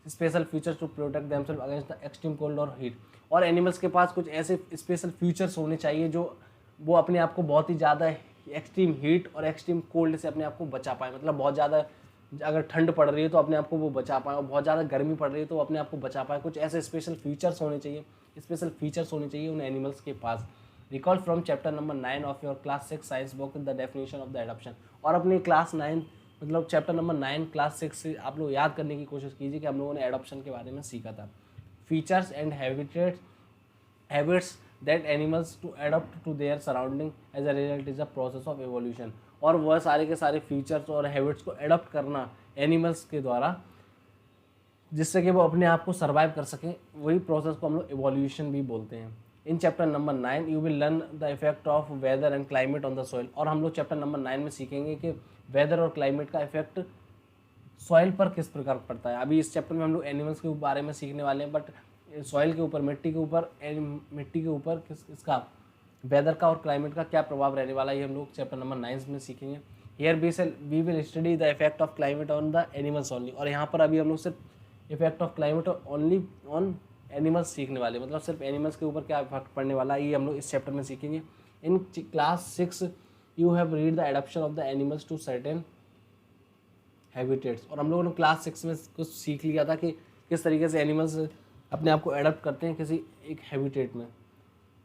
special features to protect themselves against the extreme cold और हीट। और एनिमल्स के पास कुछ ऐसे स्पेशल फीचर्स होने चाहिए जो वो अपने आप को बहुत ही ज़्यादा एक्सट्रीम हीट और एक्सट्रीम कोल्ड से अपने आप को बचा पाए, मतलब बहुत ज़्यादा अगर ठंड पड़ रही है तो अपने आप को वो बचा पाए, और बहुत ज़्यादा गर्मी पड़ रही है तो अपने आप को बचा पाए। कुछ ऐसे स्पेशल फीचर्स होने चाहिए उन एनिमल्स के पास। Recall from chapter number 9 of your class 6 science book the definition of the adaptation. और अपनी क्लास 9 मतलब चैप्टर नंबर 9 क्लास 6 से आप लोग याद करने की कोशिश कीजिए कि हम लोगों ने एडॉप्शन के बारे में सीखा था। Features and habits that animals to adopt to their surrounding as a result is a process of evolution. और वह सारे के सारे फीचर्स और हैबिट्स को एडॉप्ट करना एनिमल्स के द्वारा, जिससे कि वो अपने आप को सर्वाइव कर सकें, वही प्रोसेस को हम लोग एवोल्यूशन भी बोलते हैं। In chapter number 9 you will learn the effect of weather and climate on the soil. और हम लोग चैप्टर नंबर 9 में सीखेंगे कि वेदर और क्लाइमेट का इफेक्ट सॉइल पर किस प्रकार पड़ता है। अभी इस चैप्टर में हम लोग एनिमल्स के बारे में सीखने वाले हैं, बट सॉइल के ऊपर, मिट्टी के ऊपर इसका वेदर का और क्लाइमेट का क्या प्रभाव रहने वाला है, ये हम लोग चैप्टर नंबर 9 में सीखेंगे। Here we will study the effect of climate on the animals only. और यहाँ पर अभी हम लोग सिर्फ effect of climate only on animals सीखने वाले, मतलब सिर्फ एनिमल्स के ऊपर क्या इफेक्ट पड़ने वाला है ये हम लोग इस चैप्टर में सीखेंगे। In class 6 you have read the adaptation of the animals to certain habitats. और हम लोगों ने क्लास 6 में कुछ सीख लिया था कि किस तरीके से एनिमल्स अपने आप को एडप्ट करते हैं किसी एक हैबिटेट में।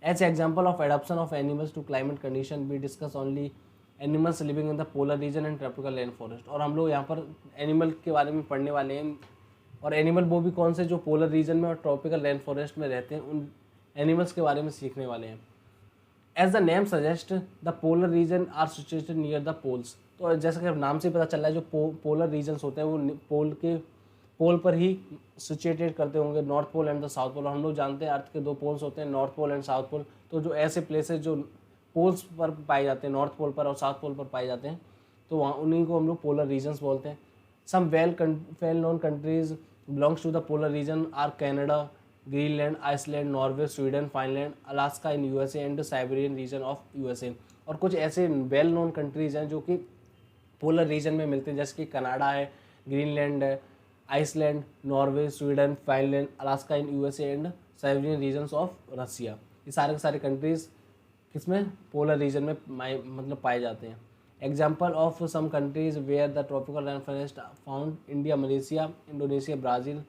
As example of adaptation of animals to climate condition we discuss only animals living in the polar region and tropical rain forest. और हम लोग यहाँ पर एनिमल के बारे में पढ़ने वाले हैं, और एनिमल वो भी कौन से जो पोलर रीजन में और ट्रॉपिकल रेन फॉरेस्ट में रहते हैं, उन एनिमल्स के बारे में सीखने वाले हैं। As the name suggest the polar region are situated near the poles. तो जैसा कि नाम से पता चल रहा है जो पोलर रीजन्स होते हैं वो पोल पर ही सिचुएटेड करते होंगे, north pole and the south pole. हम लोग जानते हैं अर्थ के दो पोल्स होते हैं, north pole and south pole. तो जो ऐसे प्लेसेस जो पोल्स पर पाए जाते हैं, नॉर्थ पोल पर और साउथ पोल पर पाए जाते हैं, तो वहाँ उन्हीं को हम लोग पोलर रीजन्स बोलते हैं। Some well known countries belongs to the polar region are Canada, Greenland, Iceland, Norway, Sweden, Finland, Alaska in USA and Siberian region of USA. और कुछ ऐसे वेल नोन कंट्रीज़ हैं जो कि पोलर रीजन में मिलते हैं, जैसे कि कनाडा है, ग्रीनलैंड है, Iceland, Norway, Sweden, Finland, Alaska in USA and Siberian regions of Russia. ये सारे के सारे कंट्रीज़ किसमें, पोलर रीजन में मतलब पाए जाते हैं। Example of some countries where the tropical rain forest found India, Malaysia, Indonesia, Brazil,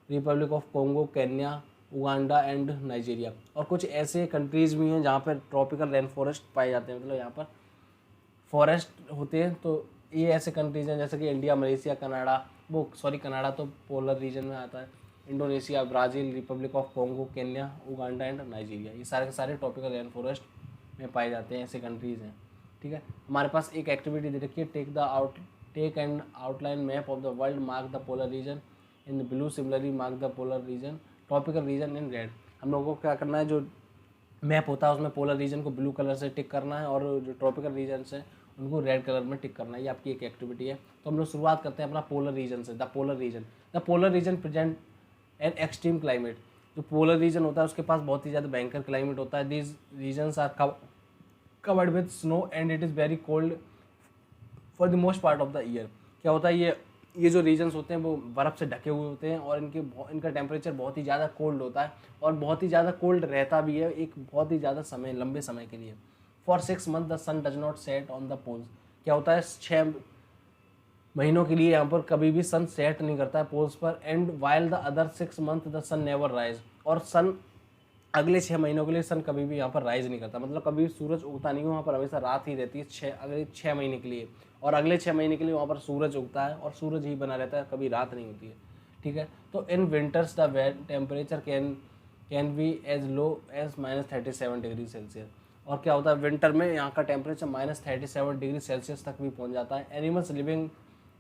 Republic of Congo, Kenya, Uganda and Nigeria. और कुछ ऐसे कंट्रीज़ भी हैं जहाँ पर ट्रॉपिकल रेन फॉरेस्ट पाए जाते हैं, मतलब यहाँ पर फॉरेस्ट होते हैं। तो ये ऐसे कंट्रीज़ हैं जैसे कि इंडिया, मलेशिया, कनाडा तो पोलर रीजन में आता है, Indonesia, Brazil, Republic of Congo, Kenya, Uganda and Nigeria, ये सारे के सारे ट्रॉपिकल रेन फॉरेस्ट में पाए जाते हैं, ऐसे कंट्रीज़ हैं। ठीक है, हमारे पास एक एक्टिविटी दे रखी है, take and outline map of the world, mark the polar region in blue, similarly mark the polar region tropical region in red. हम लोगों को क्या करना है, जो मैप होता है उसमें पोलर रीजन को ब्लू कलर से टिक करना है, और जो ट्रॉपिकल रीजन है उनको रेड कलर में टिक करना है। ये आपकी एक एक्टिविटी है। तो हम लोग शुरुआत करते हैं अपना पोलर रीजन से। The polar region present an extreme climate. जो पोलर रीजन होता है उसके पास बहुत ही ज़्यादा भयंकर क्लाइमेट होता है। These regions are covered with snow and it is very cold for the most part of the year. क्या होता है, ये जो रीजन्स होते हैं वो बर्फ़ से ढके हुए होते हैं, और इनका टेम्परेचर बहुत ही ज़्यादा कोल्ड होता है, और बहुत ही ज़्यादा कोल्ड रहता भी है एक बहुत ही ज़्यादा समय, लंबे समय के लिए। For 6 months the sun does not set on the poles. क्या होता है, 6 महीनों के लिए यहाँ पर कभी भी सन सेट नहीं करता है पोल्स पर। And while the other 6 months the sun never rise. और सन अगले 6 महीनों के लिए सन कभी भी यहाँ पर राइज नहीं करता, मतलब कभी सूरज उगता नहीं है वहाँ पर, हमेशा रात ही रहती है अगले 6 महीने के लिए। और अगले 6 महीने के लिए वहाँ पर सूरज उगता है और सूरज ही बना रहता है, कभी रात नहीं होती है। ठीक है, तो in winters the temperature can be as low as -37 degree Celsius. और क्या होता है विंटर में यहाँ का टेम्परेचर -37 डिग्री सेल्सियस तक भी पहुँच जाता है। Animals living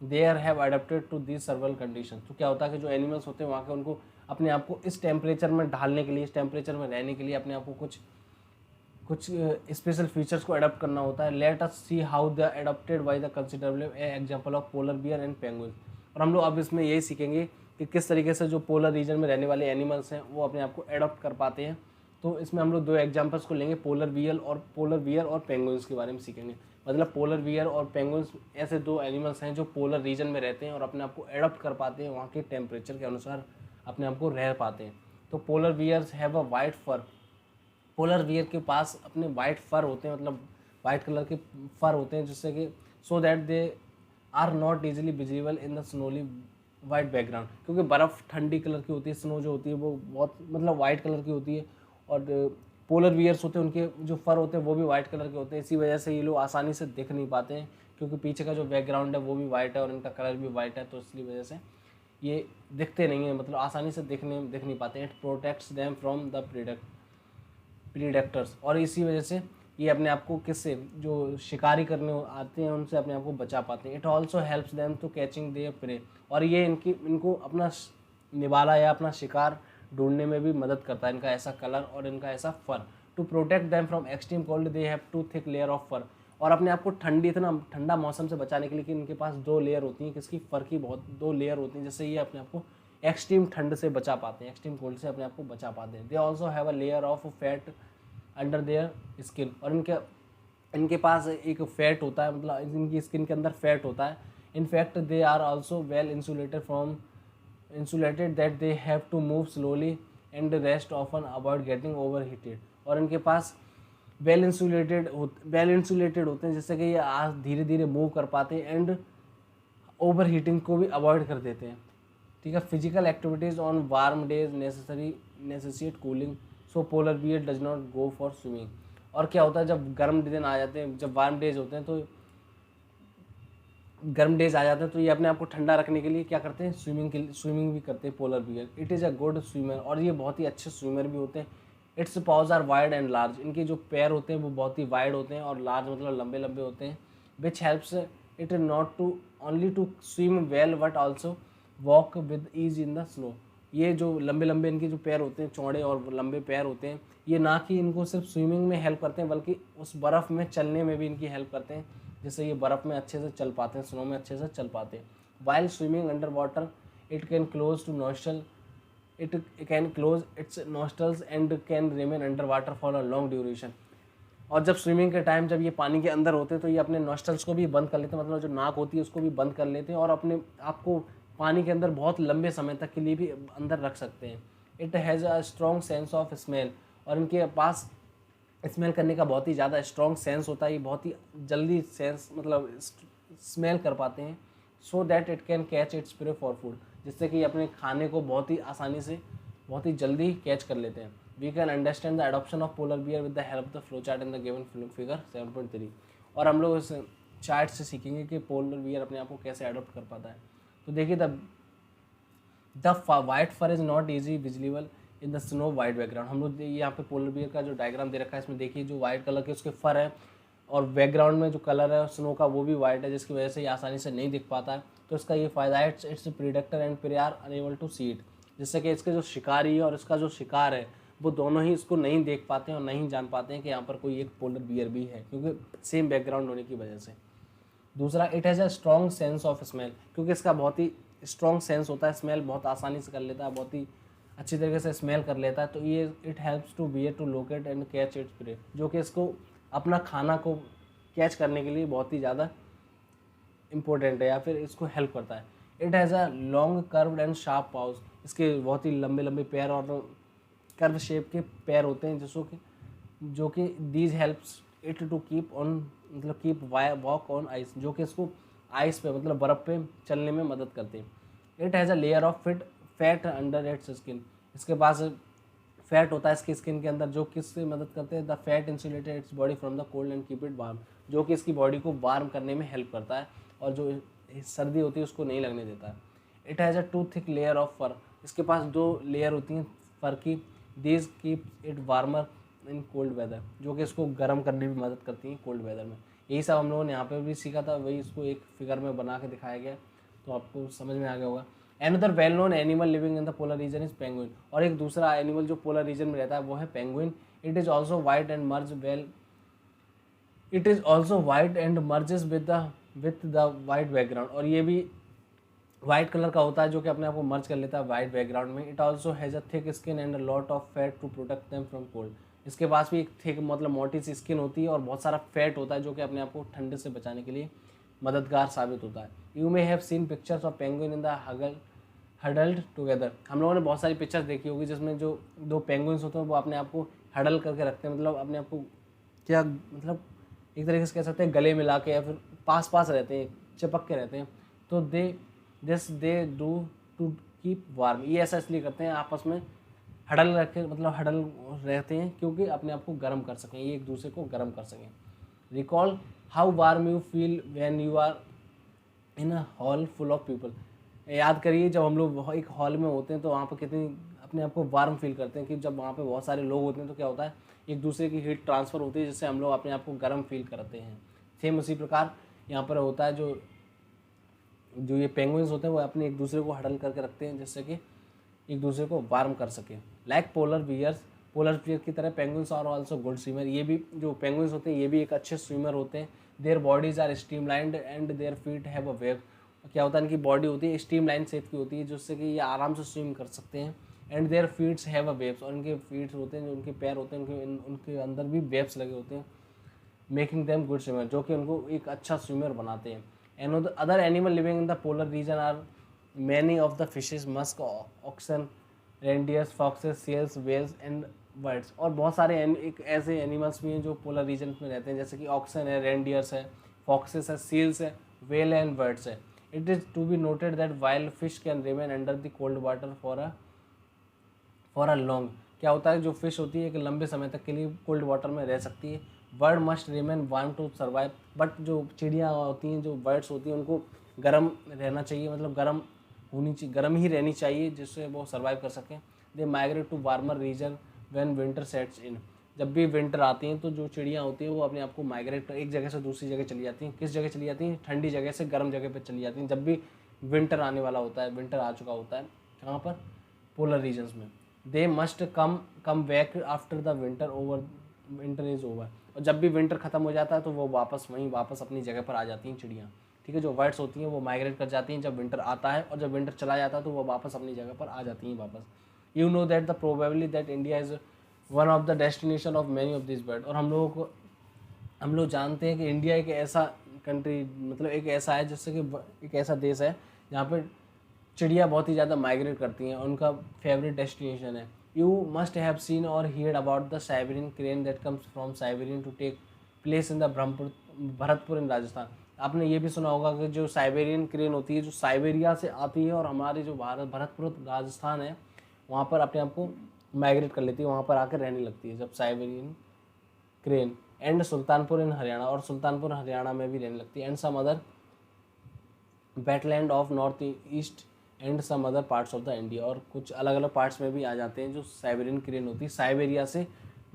there have adapted to this survival condition. तो क्या होता है कि जो एनिमल्स होते हैं वहाँ के उनको अपने आप को इस टेम्परेचर में ढालने के लिए, इस टेम्परेचर में रहने के लिए अपने आप को कुछ स्पेशल फीचर्स को अडॉप्ट करना होता है। Let us see how the adopted by the considerable example of polar beer and penguin. और हम लोग अब इसमें यही सीखेंगे कि किस तरीके से जो पोलर रीजन में रहने वाले एनिमल्स हैं वो अपने आप को अडॉप्ट कर पाते हैं। तो इसमें हम लोग 2 एग्जांपल्स को लेंगे, पोलर बियर और पेंगुइन्स के बारे में सीखेंगे। मतलब पोलर बियर और पेंगुइन्स ऐसे 2 एनिमल्स हैं जो पोलर रीजन में रहते हैं और अपने आप को अडॉप्ट कर पाते हैं, वहाँ के टेम्परेचर के अनुसार अपने आप को रह पाते हैं। तो polar bears have a white fur. Polar bear के पास अपने वाइट फर होते हैं, मतलब वाइट कलर के फर होते हैं, जिससे कि so that they are not easily visible in the snowy white background. क्योंकि बर्फ़ ठंडी कलर की होती है, स्नो जो होती है वो बहुत मतलब वाइट कलर की होती है, और पोलर बियर्स होते हैं उनके जो फर होते हैं वो भी वाइट कलर के होते हैं। इसी वजह से ये लोग आसानी से दिख नहीं पाते हैं, क्योंकि पीछे का जो बैकग्राउंड है वो भी वाइट है और इनका कलर भी वाइट है, तो इसलिए वजह से ये दिखते नहीं हैं, मतलब आसानी से दिख नहीं पाते हैं। It protects them from the predators. और इसी वजह से ये अपने आप को किससे, जो शिकारी करने आते हैं उनसे अपने आप को बचा पाते हैं। It also helps them to catching their prey. और ये इनको अपना निवाला या अपना शिकार ढूंढने में भी मदद करता है, इनका ऐसा कलर और इनका ऐसा fur. To protect them from extreme cold they have two thick layer of fur. और अपने आप को इतना ठंडा मौसम से बचाने के लिए कि इनके पास 2 लेयर होती हैं, किसकी, फर की बहुत 2 लेयर होती हैं, जिससे ये अपने आप को एक्सट्रीम ठंड से बचा पाते हैं, एक्सट्रीम कोल्ड से अपने आप को बचा पाते हैं। They also have a layer of fat under their skin. और इनके पास एक फैट होता है, मतलब इनकी स्किन के अंदर फैट होता है। In fact they are also well insulated that they have to move slowly and rest often avoid getting overheated। और इनके पास वेल इंसुलेटेड होते हैं, जिससे कि ये धीरे धीरे मूव कर पाते हैं एंड ओवर हीटिंग को भी अवॉइड कर देते हैं। ठीक है। Physical activities on warm days necessitate cooling, so polar bear does not go for swimming. और क्या होता है जब गर्म दिन आ जाते हैं, जब वार्म डेज होते हैं तो ये अपने आप को ठंडा रखने के लिए क्या करते हैं, स्विमिंग भी करते हैं polar bear. It is a good swimmer. और ये बहुत ही अच्छे स्विमर भी होते हैं। Its paws are wide and large. इनके जो पैर होते हैं वो बहुत ही वाइड होते हैं और लार्ज मतलब लंबे लंबे होते हैं। Which helps it not to only to swim well but also walk with ease in the snow. ये जो लंबे लंबे इनके जो पैर होते हैं, चौड़े और लंबे पैर होते हैं, ये ना कि इनको सिर्फ स्विमिंग में हेल्प करते हैं बल्कि उस बर्फ़ में चलने में भी इनकी हेल्प करते हैं, जिससे ये बर्फ़ में अच्छे से चल पाते हैं, स्नो में अच्छे से चल पाते हैं। While swimming under water it can close it's nostrils and can remain under water for a long duration. और जब स्विमिंग के टाइम जब ये पानी के अंदर होते हैं तो ये अपने नॉस्ट्रल्स को भी बंद कर लेते हैं, मतलब जो नाक होती है उसको भी बंद कर लेते हैं और अपने आप को पानी के अंदर बहुत लंबे समय तक के लिए भी अंदर रख सकते हैं। It has a strong sense of smell. और इनके पास स्मेल करने का बहुत ही ज़्यादा स्ट्रॉन्ग सेंस होता है, ये बहुत ही जल्दी सेंस मतलब स्मेल कर पाते हैं। So that it can catch its pray for food, जिससे कि अपने खाने को बहुत ही आसानी से बहुत ही जल्दी कैच कर लेते हैं। We can understand the adoption of polar bear with the help of the flow chart in the given figure 7.3। और हम लोग इस चार्ट से सीखेंगे कि पोलर बियर अपने आप को कैसे अडॉप्ट कर पाता है। तो देखिए the white fur is not easy visible in the snow white background. हम लोग यहाँ पे पोलर बियर का जो डायग्राम दे रखा है, इसमें देखिए जो वाइट कलर के उसके फर है और बैकग्राउंड में जो कलर है स्नो का वो भी वाइट है, जिसकी वजह से ये आसानी से नहीं दिख पाता है। तो इसका ये फ़ायदा है, its predator and prey are unable to see it, जिससे कि इसके जो शिकारी है और इसका जो शिकार है वो दोनों ही इसको नहीं देख पाते हैं और नहीं जान पाते हैं कि यहाँ पर कोई एक पोलर बियर भी है, क्योंकि सेम बैकग्राउंड होने की वजह से। दूसरा, it has a strong sense of smell, क्योंकि इसका बहुत ही स्ट्रॉन्ग सेंस होता है, स्मेल बहुत आसानी से कर लेता है, बहुत ही अच्छी तरीके से स्मेल कर लेता है। तो ये it helps to bear to locate and catch its prey, जो कि इसको अपना खाना को कैच करने के लिए बहुत ही ज़्यादा इम्पोर्टेंट है या फिर इसको हेल्प करता है। It has a long curved and sharp pause. इसके बहुत ही लंबे लंबे पैर और कर्व शेप के पैर होते हैं, जो कि these helps it to keep on मतलब कीप वॉक ऑन आइस, जो कि इसको आइस पे मतलब बर्फ़ पे चलने में मदद करते हैं। It has a layer of fat under its skin. इसके पास फैट होता है इसकी स्किन के अंदर, जो किससे मदद करते हैं, the fat insulated its body from the cold and keep it warm, जो कि इसकी बॉडी को वार्म करने में हेल्प करता है और जो सर्दी होती है उसको नहीं लगने देता है। It has a two thick layer of fur. इसके पास 2 लेयर होती हैं फर की, these keep it warmer in cold weather, जो कि इसको गर्म करने में मदद करती हैं कोल्ड वेदर में। यही सब हम लोगों ने यहाँ पे भी सीखा था, वही इसको एक फिगर में बना के दिखाया गया, तो आपको समझ में आ गया होगा। Another well known animal living in the polar region is penguin। और एक दूसरा एनिमल जो पोलर रीजन में रहता है वो है penguin. It is also white and merge well it is also white and merges with the white background. और ये भी वाइट कलर का होता है, जो कि अपने आप को मर्ज कर लेता है वाइट बैकग्राउंड में। It also has a thick skin and a lot of fat to protect them from cold. इसके पास भी एक थिक मतलब मोटी सी स्किन होती है और बहुत सारा फैट होता है, जो कि अपने आप को ठंडे से बचाने के लिए मददगार साबित होता है। You may have seen pictures of penguin in the huddled together. हम लोगों ने बहुत सारी पिक्चर्स देखी होगी जिसमें जो दो पेंगुइन्स होते हैं वो अपने आप को हडल करके रखते हैं, मतलब अपने आप को क्या मतलब एक तरीके से कह सकते हैं गले मिला के या फिर पास पास रहते हैं, चिपक के रहते हैं। तो they do to keep warm. ये ऐसा इसलिए करते हैं आपस में हडल रखे, मतलब हडल रहते हैं क्योंकि अपने आप को गर्म कर सकें, ये एक दूसरे को गर्म कर सकें। Recall how warm you feel when you are in a hall full of people. याद करिए जब हम लोग एक हॉल में होते हैं तो वहाँ पर कितनी अपने आप को वार्म फील करते हैं कि जब वहाँ पे बहुत सारे लोग होते हैं तो क्या होता है, एक दूसरे की हीट ट्रांसफ़र होती है जिससे हम लोग अपने आप को गर्म फील करते हैं। सेम उसी प्रकार यहाँ पर होता है, जो ये पेंगुइन्स होते हैं वो अपने एक दूसरे को हडल करके रखते हैं जिससे कि एक दूसरे को वार्म कर सकें। लाइक पोलर बियर की तरह penguins are also good swimmer. ये भी जो पेंगुइन्स होते हैं ये भी एक अच्छे स्विमर होते हैं। Their bodies are streamlined and their feet have a web. क्या होता है, इनकी बॉडी होती है स्ट्रीमलाइन शेप की होती है जिससे कि ये आराम से स्विम कर सकते हैं। And their feets have a webs. और उनके फीट्स होते हैं, जो उनके पैर होते हैं उनके अंदर भी वेब्स लगे होते हैं, मेकिंग देम गुड स्विमर, जो कि उनको एक अच्छा स्विमर बनाते हैं। And other animal living in the polar region are many of the fishes, musk, oxen, reindeers, foxes, seals, whales and birds. और बहुत सारे एक ऐसे एनिमल्स भी हैं जो पोलर रीजन में रहते हैं, जैसे कि ऑक्सन है, रेंडियर्स है, फॉक्सेस है, सील्स है, वेल एंड बर्ड्स है। It is to be noted that wild fish can remain under the cold water for a long. क्या होता है, जो फिश होती है एक लंबे समय तक के लिए कोल्ड वाटर में रह सकती है। Bird must remain warm to survive. But जो चिड़ियाँ होती हैं, जो बर्ड्स होती हैं, उनको गर्म रहना चाहिए, मतलब गर्म ही रहनी चाहिए जिससे वो सर्वाइव कर सकें। They migrate to warmer region when winter sets in. जब भी विंटर आती हैं तो जो चिड़ियाँ होती हैं वो अपने आप को माइग्रेट एक जगह से दूसरी जगह चली जाती हैं। किस जगह चली जाती हैं, ठंडी जगह से गर्म जगह पर चली जाती हैं जब भी विंटर आने वाला होता है, विंटर आ चुका होता है। कहाँ पर, पोलर रीजन्स में। They must come back after the winter is over. और जब भी विंटर खत्म हो जाता है तो वो वापस अपनी जगह पर आ जाती हैं चिड़ियाँ। ठीक है, जो बर्ड्स होती हैं वो माइग्रेट कर जाती हैं जब विंटर आता है, और जब विंटर चला जाता है तो वो वापस अपनी जगह पर आ जाती हैं वापस। You know that the probably that India is one of the destination of many of this bird. और हम लोग जानते हैं कि इंडिया एक ऐसा कंट्री, मतलब एक ऐसा है जिससे कि एक ऐसा देश है जहाँ पर चिड़िया बहुत ही ज़्यादा माइग्रेट करती हैं, उनका फेवरेट डेस्टिनेशन है। यू मस्ट हैव सीन और heard about the Siberian crane that comes from Siberian to take place in the Bharatpur in Rajasthan. आपने ये भी सुना होगा कि जो साइबेरियन क्रेन होती है, जो साइबेरिया से आती है और हमारे जो भरतपुर राजस्थान है वहाँ पर अपने आप को माइग्रेट कर लेती है, वहाँ पर आकर रहने लगती है जब Siberian crane. And Sultanpur in Haryana, और सुल्तानपुर हरियाणा में भी रहने लगती है। And some other wetland of north east and some other parts of the India. और कुछ अलग अलग पार्ट्स में भी आ जाते हैं जो साइबेरियन क्रेन होती है, साइबेरिया से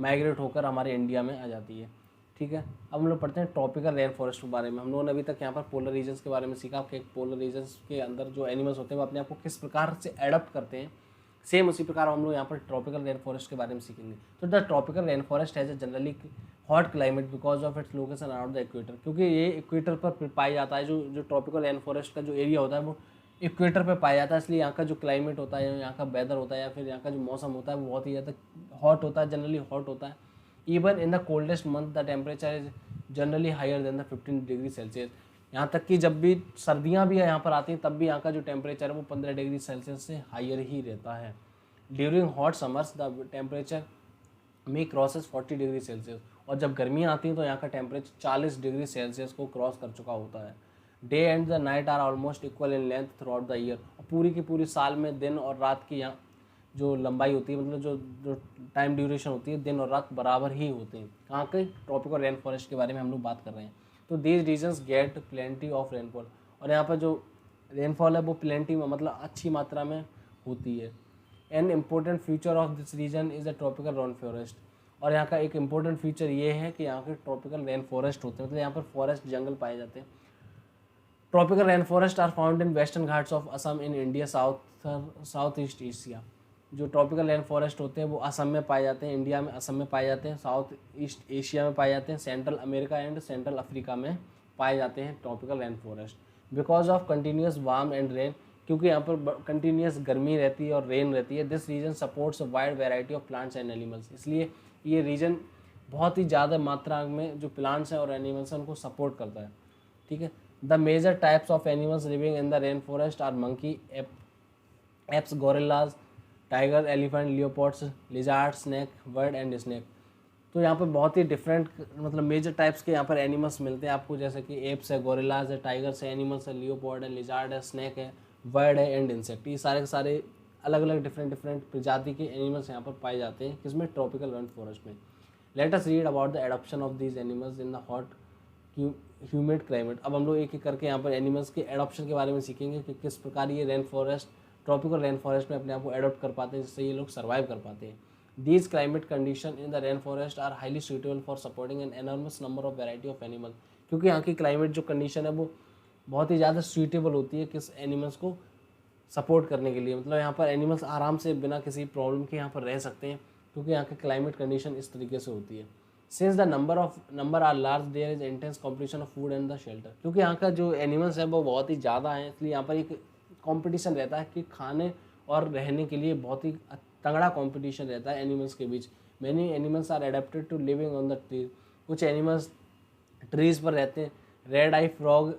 माइग्रेट होकर हमारे इंडिया में आ जाती है। ठीक है, अब हम लोग पढ़ते हैं ट्रॉपिकल रेन फॉरेस्ट के बारे में। हम लोगों ने अभी तक यहाँ पर पोलर रीजन्स के बारे में सीखा कि पोलर रीजन्स के अंदर जो एनिमल्स होते हैं वो अपने आप को किस प्रकार से एडप्ट करते हैं। सेम उसी प्रकार हम लोग यहाँ पर ट्रॉपिकल रेन फॉरेस्ट के बारे में सीखेंगे। तो the tropical rain forest has a generally hot climate because of its location around the equator. क्योंकि ये इक्वेटर पर पाया जाता है, जो ट्रॉपिकल रेन फॉरेस्ट का जो एरिया होता है वो इक्वेटर पे पाया जाता है, इसलिए यहाँ का जो क्लाइमेट होता है, यहाँ का वेदर होता है या फिर यहाँ का जो मौसम होता है वो बहुत ही ज़्यादा हॉट होता है, जनरली हॉट होता है। Even in the coldest month the temperature is generally higher than the 15 degree Celsius. यहाँ तक कि जब भी सर्दियाँ भी यहाँ पर आती हैं तब भी यहाँ का जो टेम्परेचर है वो 15 डिग्री सेल्सियस से हायर ही रहता है। During hot summers the temperature में क्रॉसेस 40 डिग्री सेल्सियस। और जब गर्मियाँ आती हैं तो यहाँ का टेम्परेचर 40 डिग्री सेल्सियस को क्रॉस कर चुका होता है। Day and the night are almost equal in length throughout the year. पूरी की पूरी साल में दिन और रात की यहाँ जो लंबाई होती है, मतलब जो टाइम ड्यूरेशन होती है, दिन और रात बराबर ही होते हैं। कहाँ के, ट्रॉपिकल रेन फॉरेस्ट के बारे में हम लोग बात कर रहे हैं। तो these regions get plenty of rainfall. और यहाँ पर जो रेनफॉल है वो प्लेंटी में मतलब अच्छी मात्रा में होती है। An important feature of this region is the tropical rain forest. और यहाँ का एक इम्पोर्टेंट फीचर ये है कि यहाँ के ट्रॉपिकल रेन फॉरेस्ट होते हैं, मतलब यहाँ पर फॉरेस्ट जंगल पाए जाते हैं। Tropical rain forest are found in western Ghats of Assam in India, south east Asia. जो ट्रॉपिकल रेन फॉरेस्ट होते हैं वो असम में पाए जाते हैं, इंडिया में असम में पाए जाते हैं, साउथ ईस्ट एशिया में पाए जाते हैं, central America and central Africa में पाए जाते हैं tropical rain forest. Because of continuous warm and rain, क्योंकि यहाँ पर कंटिन्यूस गर्मी रहती है और रेन रहती है। This region supports a wide variety of plants and animals, इसलिए ये रीजन बहुत ही ज़्यादा मात्रा में जो प्लांट्स हैं और एनिमल्स हैं उनको सपोर्ट करता है। ठीक है। The major types of animals living in the rain forest are monkey, apes, gorillas, tiger, elephant, leopards, lizard, snake, bird and snake. तो यहाँ पर बहुत ही डिफरेंट मतलब मेजर टाइप्स के यहाँ पर एनिमल्स मिलते हैं आपको, जैसे कि एप्स है, गोरिल्लाज है, टाइगर्स है, एनिमल्स है, लियोपोड है, लिजार्ड है, स्नैक है, बर्ड है एंड इंसेक्ट। ये सारे के सारे अलग अलग डिफरेंट प्रजाति के एनिमल्स यहाँ पर पाए जाते हैं किसमें, ट्रॉपिकल रेन फॉरेस्ट में। Let us read about the adoption of these animals in the hot humid climate. अब हम लोग एक एक करके यहाँ पर एनिमल्स के एडॉप्शन के बारे में सीखेंगे कि किस प्रकार ये rain forest, tropical rain forest में अपने आप को एडॉप्ट कर पाते हैं, जिससे ये लोग सर्वाइव कर पाते हैं। These climate condition in the rainforest are highly suitable for supporting an enormous number of variety of animal, क्योंकि यहाँ की क्लाइमेट जो कंडीशन है वो बहुत ही ज़्यादा सूटेबल होती है किस एनिमल्स को सपोर्ट करने के लिए। मतलब यहाँ पर एनिमल्स आराम से बिना किसी प्रॉब्लम के यहाँ पर रह सकते हैं, क्योंकि यहाँ की क्लाइमेट कंडीशन इस तरीके से होती है। Since the number are large, there is intense competition of food and the shelter. क्योंकि यहाँ का जो एनिमल्स है वो बहुत ही ज़्यादा है, इसलिए यहाँ पर एक कॉम्पिटिशन रहता है कि खाने और रहने के लिए बहुत ही तगड़ा कंपटीशन रहता है एनिमल्स के बीच। Many animals are adapted to living on the tree. कुछ एनिमल्स ट्रीज पर रहते हैं। Red eye frog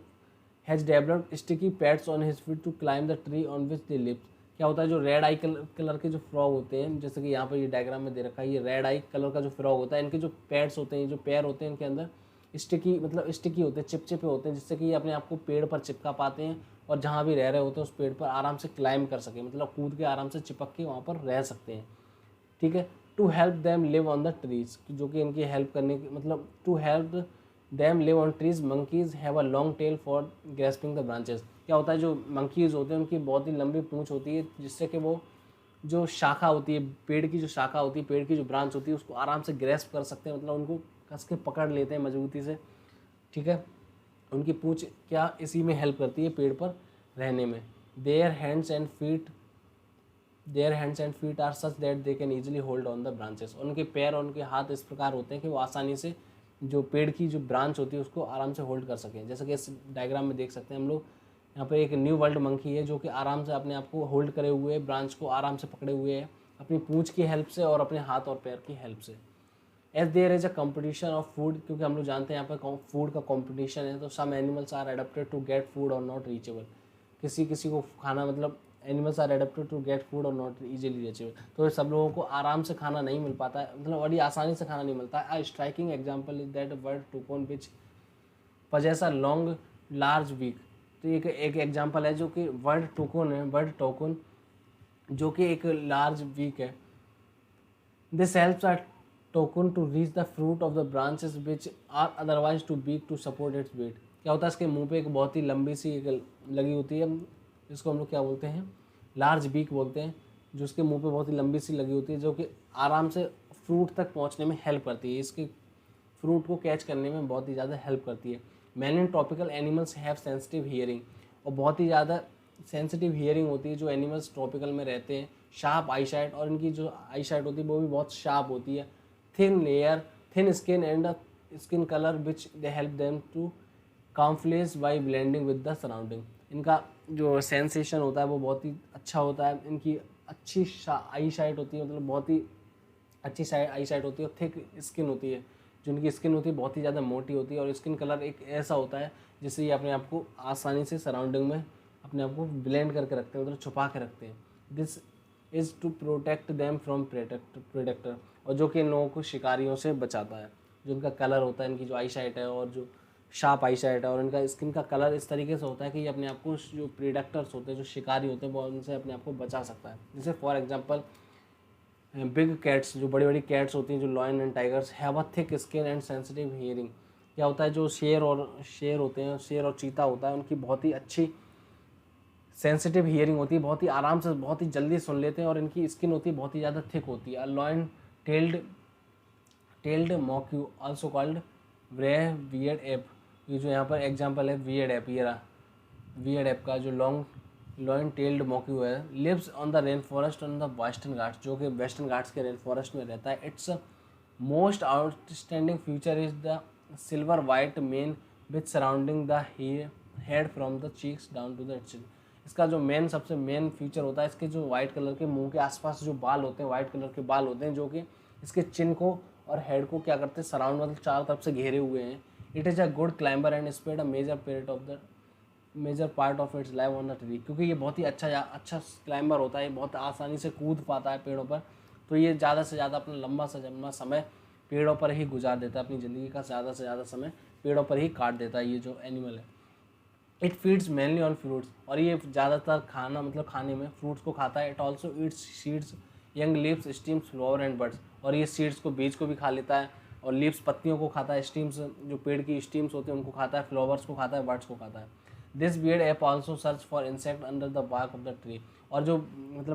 has developed sticky pads on his feet to climb the tree on which they live. क्या होता है, जो रेड आई कलर के जो फ्रॉग होते हैं, जैसे कि यहाँ पर ये डायग्राम में दे रखा है, ये रेड आई कलर का जो फ्रॉग होता है, इनके जो पैड्स होते हैं, जो पैर होते हैं, इनके अंदर स्टिकी मतलब स्टिकी होते हैं, चिपचिपे होते हैं, जिससे कि ये अपने आप को पेड़ पर चिपका पाते हैं और जहाँ भी रह रहे होते हैं उस पेड़ पर आराम से क्लाइम कर सके, मतलब कूद के आराम से चिपक के वहाँ पर रह सकते हैं। ठीक है। To help them live on the trees, जो कि इनकी हेल्प करने की मतलब to help them live on trees, monkeys have a long tail for grasping the branches. क्या होता है, जो मंकीज होते हैं उनकी बहुत ही लंबी पूंछ होती है, जिससे कि वो जो शाखा होती है, पेड़ की जो शाखा होती है, पेड़ की जो ब्रांच होती है, उसको आराम से ग्रेस्प कर सकते हैं, मतलब उनको कस के पकड़ लेते हैं मजबूती से। ठीक है। उनकी पूंछ क्या इसी में हेल्प करती है पेड़ पर रहने में। Their hands and feet are such that they can easily hold on the branches. उनके पैर और उनके हाथ इस प्रकार होते हैं कि वो आसानी से जो पेड़ की जो ब्रांच होती है उसको आराम से होल्ड कर सकें। जैसे कि इस डायग्राम में देख सकते हैं हम लोग, यहाँ पर एक न्यू वर्ल्ड मंकी है जो कि आराम से अपने आप को होल्ड करे हुए है, ब्रांच को आराम से पकड़े हुए है अपनी पूंछ की हेल्प से और अपने हाथ और पैर की हेल्प से। As there is a competition of food, क्योंकि हम लोग जानते हैं यहाँ पर फूड का कॉम्पिटिशन है, तो some animals are adapted to get food और नॉट रीचेबल। किसी किसी को खाना मतलब animals are adapted to get food और नॉट इजीली रीचेबल, तो सब लोगों को आराम से खाना नहीं मिल पाता है, मतलब बड़ी आसानी से खाना नहीं मिलता है। A striking example is that bird toucan which possess a long large beak. तो एक एग्जाम्पल है जो कि बर्ड टूकोन है, बर्ड टोकोन जो कि एक लार्ज वीक है। This helps a toucan to reach the fruit of the branches which are otherwise too weak to support its weight. क्या होता है, इसके मुंह पे एक बहुत ही लंबी सी एक लगी होती है, इसको हम लोग क्या बोलते हैं, लार्ज बीक बोलते हैं, जो उसके मुंह पे बहुत ही लंबी सी लगी होती है, जो कि आराम से फ्रूट तक पहुंचने में हेल्प करती है, इसके फ्रूट को कैच करने में बहुत ही ज़्यादा हेल्प करती है। Many tropical animals have sensitive hearing, और बहुत ही ज़्यादा सेंसिटिव हियरिंग होती है जो एनिमल्स ट्रॉपिकल में रहते हैं। शार्प आई साइट, और इनकी जो आई साइट होती है वो भी बहुत शार्प होती है। Thin skin and skin colour which they help them to camouflage by blending with the surrounding. इनका जो सेंसेशन होता है वो बहुत ही अच्छा होता है। इनकी अच्छी आई साइट होती है, मतलब बहुत ही अच्छी आई साइट होती है, और थिक स्किन होती है। जो इनकी स्किन होती है बहुत ही ज़्यादा मोटी होती है, और स्किन कलर एक ऐसा होता है जिससे ये अपने आप को आसानी से सराउंडिंग में अपने आप को ब्लेंड करके रखते हैं, मतलब छुपा के रखते हैं। This is to protect them from predator, और जो कि इन लोगों को शिकारियों से बचाता है। जो इनका कलर होता है, इनकी जो आई साइट है और जो शार्प आई साइट है, और इनका स्किन का कलर इस तरीके से होता है कि ये अपने आप को जो प्रेडेक्टर्स होते हैं, जो शिकारी होते हैं, वो उनसे अपने आप को बचा सकता है। जैसे फॉर एग्जांपल बिग कैट्स, जो बड़ी बड़ी कैट्स होती हैं, जो lion and tigers, have a thick skin and sensitive hearing. क्या होता है, जो शेर होते हैं, शेर और चीता होता है, उनकी बहुत ही अच्छी सेंसिटिव हियरिंग होती है, बहुत ही आराम से बहुत ही जल्दी सुन लेते हैं, और इनकी स्किन होती है बहुत ही ज़्यादा थिक होती है। Lion tailed tailed macaque also called bearded ape, ये जो यहाँ पर एग्जांपल है वियर्ड एप, ये रहा वियर्ड एप का जो लॉन्ग टेल्ड मॉक्यू है, lives on the rain forest on the Western Ghats, जो कि वेस्टर्न घाट्स के रेन फॉरेस्ट में रहता है। Its most outstanding feature is the silver white mane which surrounding the head from the cheeks down to the chin. इसका जो सबसे मेन फीचर होता है, इसके जो वाइट कलर के मुंह के आसपास जो बाल होते हैं, वाइट कलर के बाल होते हैं, जो कि इसके चिन को और हेड को क्या करते हैं, सराउंड मतलब चारों तरफ से घेरे हुए हैं। It is a good climber and spends a major part of its life on the tree, क्योंकि ये बहुत ही अच्छा क्लाइंबर होता है, बहुत आसानी से कूद पाता है पेड़ों पर, तो ये ज़्यादा से ज़्यादा अपना लंबा से लंबा समय पेड़ों पर ही गुजार देता है, अपनी ज़िंदगी का ज़्यादा से ज़्यादा समय पेड़ों पर ही काट देता है ये जो एनिमल है। It feeds mainly on fruits, और ये ज़्यादातर खाने में फ्रूट्स को खाता है। It also Yeats seeds young leaves stems flower and birds, और ये सीड्स को बीज को भी खा लेता है, और लीव्स पत्तियों को खाता है, स्टीम्स जो पेड़ की स्टीम्स होते हैं उनको खाता है, फ्लावर्स को खाता है, बर्ड्स को खाता है। This beard ape also search for insect under the bark of the tree, और जो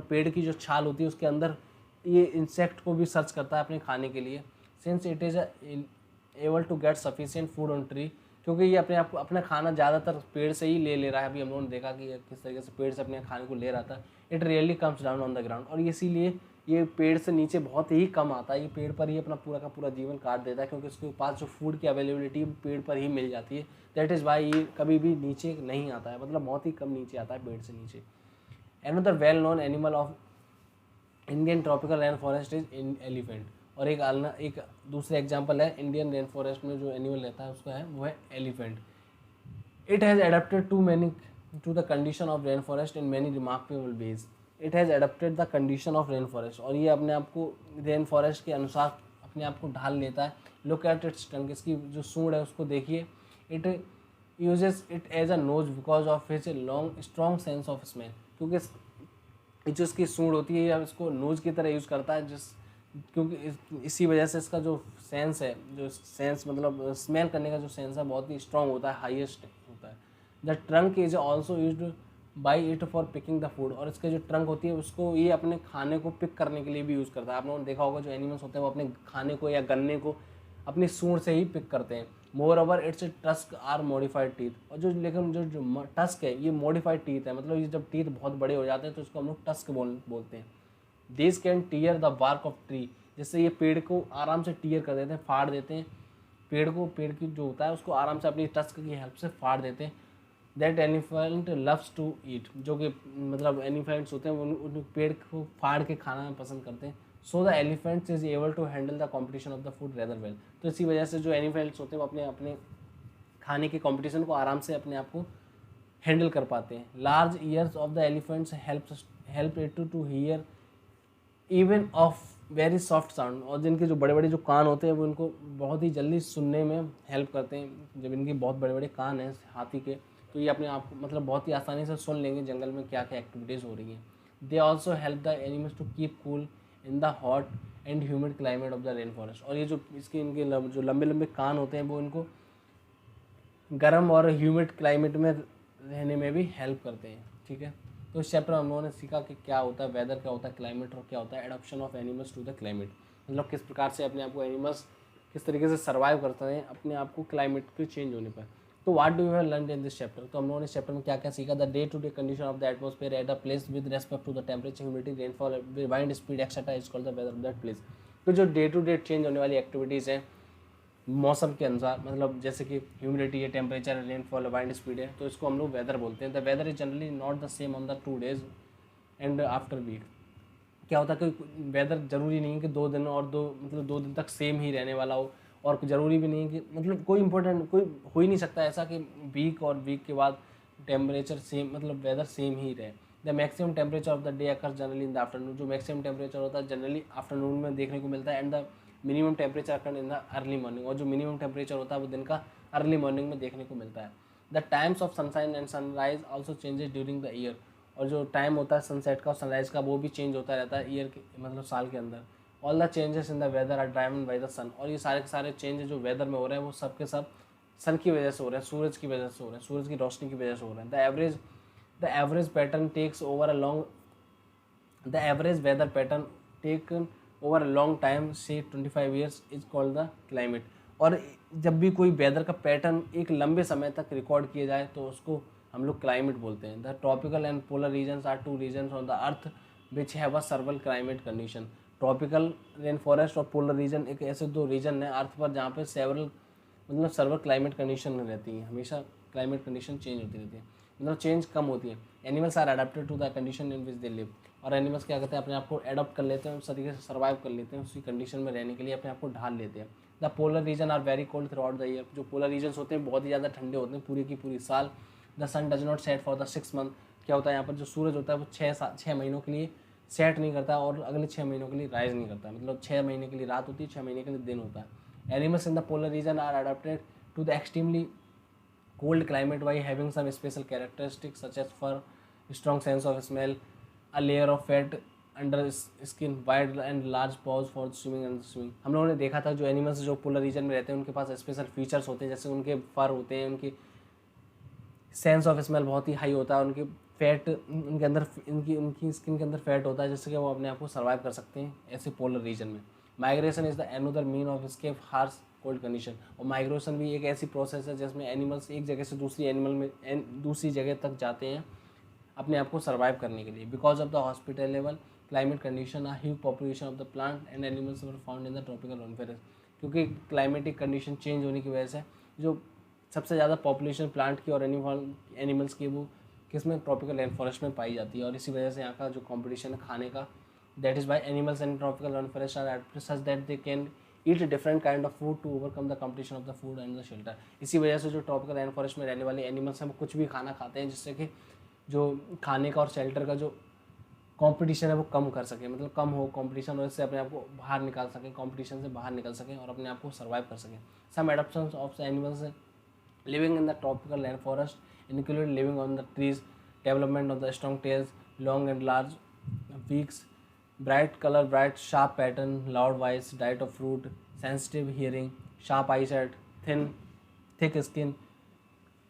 पेड़ की जो छाल होती है उसके अंदर ये इंसेक्ट को भी सर्च करता है अपने खाने के लिए। Since it is able to get sufficient food on tree, क्योंकि ये अपना खाना ज़्यादातर पेड़ से ही ले रहा है। अभी हम लोगों ने देखा कि किस तरीके से पेड़ से अपने खाने को ले रहा था। It really comes down on the ground, और इसीलिए ये पेड़ से नीचे बहुत ही कम आता है, ये पेड़ पर ही अपना पूरा का पूरा जीवन काट देता है, क्योंकि उसके पास जो फूड की अवेलेबिलिटी पेड़ पर ही मिल जाती है। दैट इज़ वाई ये कभी भी नीचे नहीं आता है, मतलब बहुत ही कम नीचे आता है पेड़ से नीचे। Another well known animal of Indian tropical rain forest is elephant, और एक दूसरे एग्जाम्पल है इंडियन रेन फॉरेस्ट में जो एनिमल रहता है उसका है वो है elephant. It has adapted to the condition of rain forest in many remarkable ways. It has adapted the condition of rain forest, और ये अपने आप को रेन फॉरेस्ट के अनुसार अपने आप को ढाल लेता है। लुक एट इट्स टंग, इसकी जो सूंड है उसको देखिए। It uses it as a nose because of his long strong sense of smell, क्योंकि जो इसकी सूंड होती है या इसको नोज की तरह यूज़ करता है, क्योंकि इसी वजह से इसका जो सेंस है, जो सेंस मतलब स्मेल करने का जो सेंस है बहुत ही स्ट्रॉन्ग होता है, हाईएस्ट होता है। The trunk is also used by it for picking the food, और इसके जो ट्रंक होती है उसको ये अपने खाने को पिक करने के लिए भी यूज़ करता है। आप लोगों ने देखा होगा जो एनिमल्स होते हैं वो अपने खाने को या गन्ने को अपनी सूंड से ही पिक करते हैं। Moreover its tusk are modified teeth, और लेकिन जो टस्क है ये मॉडिफाइड टीथ है, मतलब ये जब टीथ बहुत बड़े हो जाते हैं तो उसको हम लोग टस्क बोलते हैं। This can tear the bark of tree, जिससे ये पेड़ को आराम से टीयर कर देते हैं, फाड़ देते हैं पेड़ की जो होता है उसको आराम से अपनी टस्क की हेल्प से फाड़ देते हैं। That elephant loves to eat, जो कि मतलब एलिफेंट्स होते हैं वो उन पेड़ को फाड़ के खाना पसंद करते हैं। So the elephants is able to handle the competition of the food rather well, तो इसी वजह से जो एलिफेंट्स होते हैं वो अपने खाने के कॉम्पिटिशन को आराम से अपने आप को हैंडल कर पाते हैं। Large ears of the elephants help it to hear even of very soft sound, और जिनके जो बड़े बड़े जो कान होते हैं वो इनको बहुत ही जल्दी सुनने में हेल्प करते हैं। जब इनके बहुत बड़े बड़े कान हैं हाथी के, तो ये अपने आप को मतलब बहुत ही आसानी से सुन लेंगे जंगल में क्या क्या एक्टिविटीज़ हो रही हैं। They also help the animals to keep cool in the hot and humid climate of the rain forest, और ये जो इनके जो लंबे लंबे कान होते हैं वो इनको गर्म और ह्यूमिड क्लाइमेट में रहने में भी हेल्प करते हैं। ठीक है, तो इस चैप्टर में हम लोगों ने सीखा कि क्या होता है वेदर, क्या होता है क्लाइमेट, और क्या होता है adoption of animals to the climate, मतलब किस प्रकार से अपने आप को एनिमल्स किस तरीके से सर्वाइव करते हैं अपने आप को क्लाइमेट के चेंज होने पर। तो what do you have learn in this chapter, तो हम लोगों ने इस चैप्टर में क्या क्या सीखा। The day to day condition of the atmosphere at a place with respect to the temperature, humidity, rainfall, wind speed etcetera is called the weather of that place. तो जो डे टू डे चेंज होने वाली एक्टिविटीज़ हैं मौसम के अनुसार, मतलब जैसे कि ह्यूमिडिटी है, टेम्परेचर है, रेनफॉल है, वाइंड स्पीड है, तो इसको हम लोग वेदर बोलते हैं। The weather is generally not the same on the 2 days and after week. क्या होता है कि वेदर जरूरी नहीं है कि 2 दिन और 2 दिन तक सेम ही रहने वाला हो, और ज़रूरी भी नहीं है कि मतलब कोई हो ही नहीं सकता ऐसा कि वीक के बाद टेम्परेचर सेम मतलब वेदर सेम ही रहे। The maximum temperature of the day occurs generally in the afternoon, जो मैक्सिमम टेम्परेचर होता है जनरली आफ्टरनून में देखने को मिलता है। And the minimum temperature occur in the early morning, और जो मिनिमम टेम्परेचर होता है वो दिन का अर्ली मॉर्निंग में देखने को मिलता है। The times of sunshine and sunrise also changes during the year, और जो टाइम होता है सनसेट का और सनराइज का वो भी चेंज होता रहता है ईयर के मतलब साल के अंदर। All the changes the weather are driven by the sun, और ये सारे के सारे चेंजेस जो वेदर में हो रहे हैं वो सब के सब सन की वजह से हो रहे हैं, सूरज की वजह से हो रहे हैं, सूरज की रोशनी की वजह से हो रहे हैं। The average pattern takes over a long the average weather pattern take over a long time से 25 years is called the climate. और जब भी कोई वेदर का पैटर्न एक लंबे समय तक रिकॉर्ड किया जाए तो उसको हम लोग क्लाइमेट बोलते हैं। The tropical and polar regions are two regions on the earth which have a severe climate condition. Tropical rain forest और पोलर रीजन एक ऐसे दो रीजन हैं अर्थ पर जहाँ पे सेवरल मतलब सर्वर क्लाइमेट कंडीशन में रहती हैं, हमेशा क्लाइमेट कंडीशन चेंज होती रहती है, मतलब चेंज कम होती है। Animals are adapted to the condition in which they live. और एनिमल्स क्या करते हैं, अपने आप को एडॉप्ट कर लेते हैं, उस तरीके से सर्वाइव कर लेते हैं, उसी कंडीशन में रहने के लिए अपने आप को ढाल लेते हैं। The polar region are very cold throughout the year. जो पोलर रीजन्स होते हैं बहुत ही ज़्यादा ठंडे होते हैं पूरी की पूरी साल। The sun does not set for the 6 month. क्या होता है यहाँ पर, जो सूरज होता है वो 6 महीनों के लिए सेट नहीं करता और अगले 6 महीनों के लिए राइज नहीं करता, मतलब 6 महीने के लिए रात होती है, 6 महीने के लिए दिन होता है। Animals in the polar region are adapted to the extremely cold climate by having some special characteristics such as fur, strong sense of smell, a layer of fat under skin, wide and large paws for swimming and swimming। हम लोगों ने देखा था जो एनिमल्स जो पोलर रीजन में रहते हैं उनके पास स्पेशल फीचर्स होते हैं, जैसे उनके फर होते हैं, उनकी सेंस ऑफ स्मेल बहुत ही हाई होता है, उनके फैट उनके अंदर उनकी स्किन के अंदर फैट होता है जिससे कि वो अपने आप को सर्वाइव कर सकते हैं ऐसे पोलर रीजन में। Migration is the another mean of escape harsh cold condition. और माइग्रेशन भी एक ऐसी प्रोसेस है जिसमें एनिमल्स एक जगह से दूसरी जगह तक जाते हैं अपने आप को सर्वाइव करने के लिए। Because of the hospitable climate condition a huge population of the plant and animals were found in the tropical rain forest. क्योंकि क्लाइमेटिक कंडीशन चेंज होने की वजह से जो सबसे ज़्यादा पॉपुलेशन प्लांट की और एनिमल्स की वो किसमें, ट्रॉपिकल रेन फॉरेस्ट में पाई जाती है। और इसी वजह से यहाँ का जो कॉम्पिटिशन है खाने का, that is by animals and tropical rain forest are such that they can eat different kind of food to overcome the competition of the food and the shelter. इसी वजह से जो ट्रॉपिकल रेन फॉरेस्ट में रहने वाले एनिमल्स हैं वो कुछ भी खाना खाते हैं जिससे कि जो खाने का और शेल्टर का जो कंपटीशन है वो कम कर सके, मतलब कम हो कंपटीशन और इससे अपने आप को बाहर निकाल सकें, कंपटीशन से बाहर निकल सकें और अपने आप को सर्वाइव कर सकें। Some adaptations of the animals living in the tropical rainforest include living on the trees, development of the strong tails, long and large beaks, bright color, bright sharp pattern, loud voice, diet of fruit, sensitive hearing, sharp eyesight, thick skin,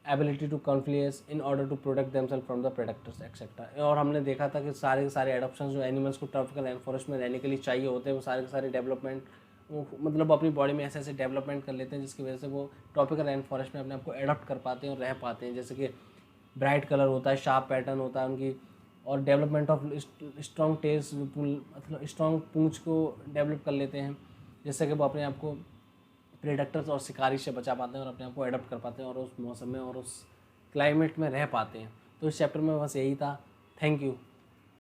ability to camouflage in order to protect themselves from the predators etc। और हमने देखा था कि सारे के सारे एडॉप्शन जो एनिमल्स को ट्रॉपिकल रेन फॉरेस्ट में रहने के लिए चाहिए होते हैं वो सारे के सारे डेवलपमेंट वो मतलब अपनी बॉडी में ऐसे ऐसे डेवलपमेंट कर लेते हैं जिसकी वजह से वो ट्रॉपिकल रेन फॉरेस्ट में अपने आप को एडॉप्ट कर पाते हैं और रह पाते हैं। जैसे कि ब्राइट कलर होता है, शार्प पैटर्न होता है उनकी, और डेवलपमेंट ऑफ स्ट्रॉन्ग टेल्स, मतलब स्ट्रॉन्ग पूंछ को डेवलप कर लेते हैं जिससे कि वो अपने आप को प्रेडेटर्स और शिकारी से बचा पाते हैं और अपने आप को एडॉप्ट कर पाते हैं और उस मौसम में और उस क्लाइमेट में रह पाते हैं। तो इस चैप्टर में बस यही था। Thank you.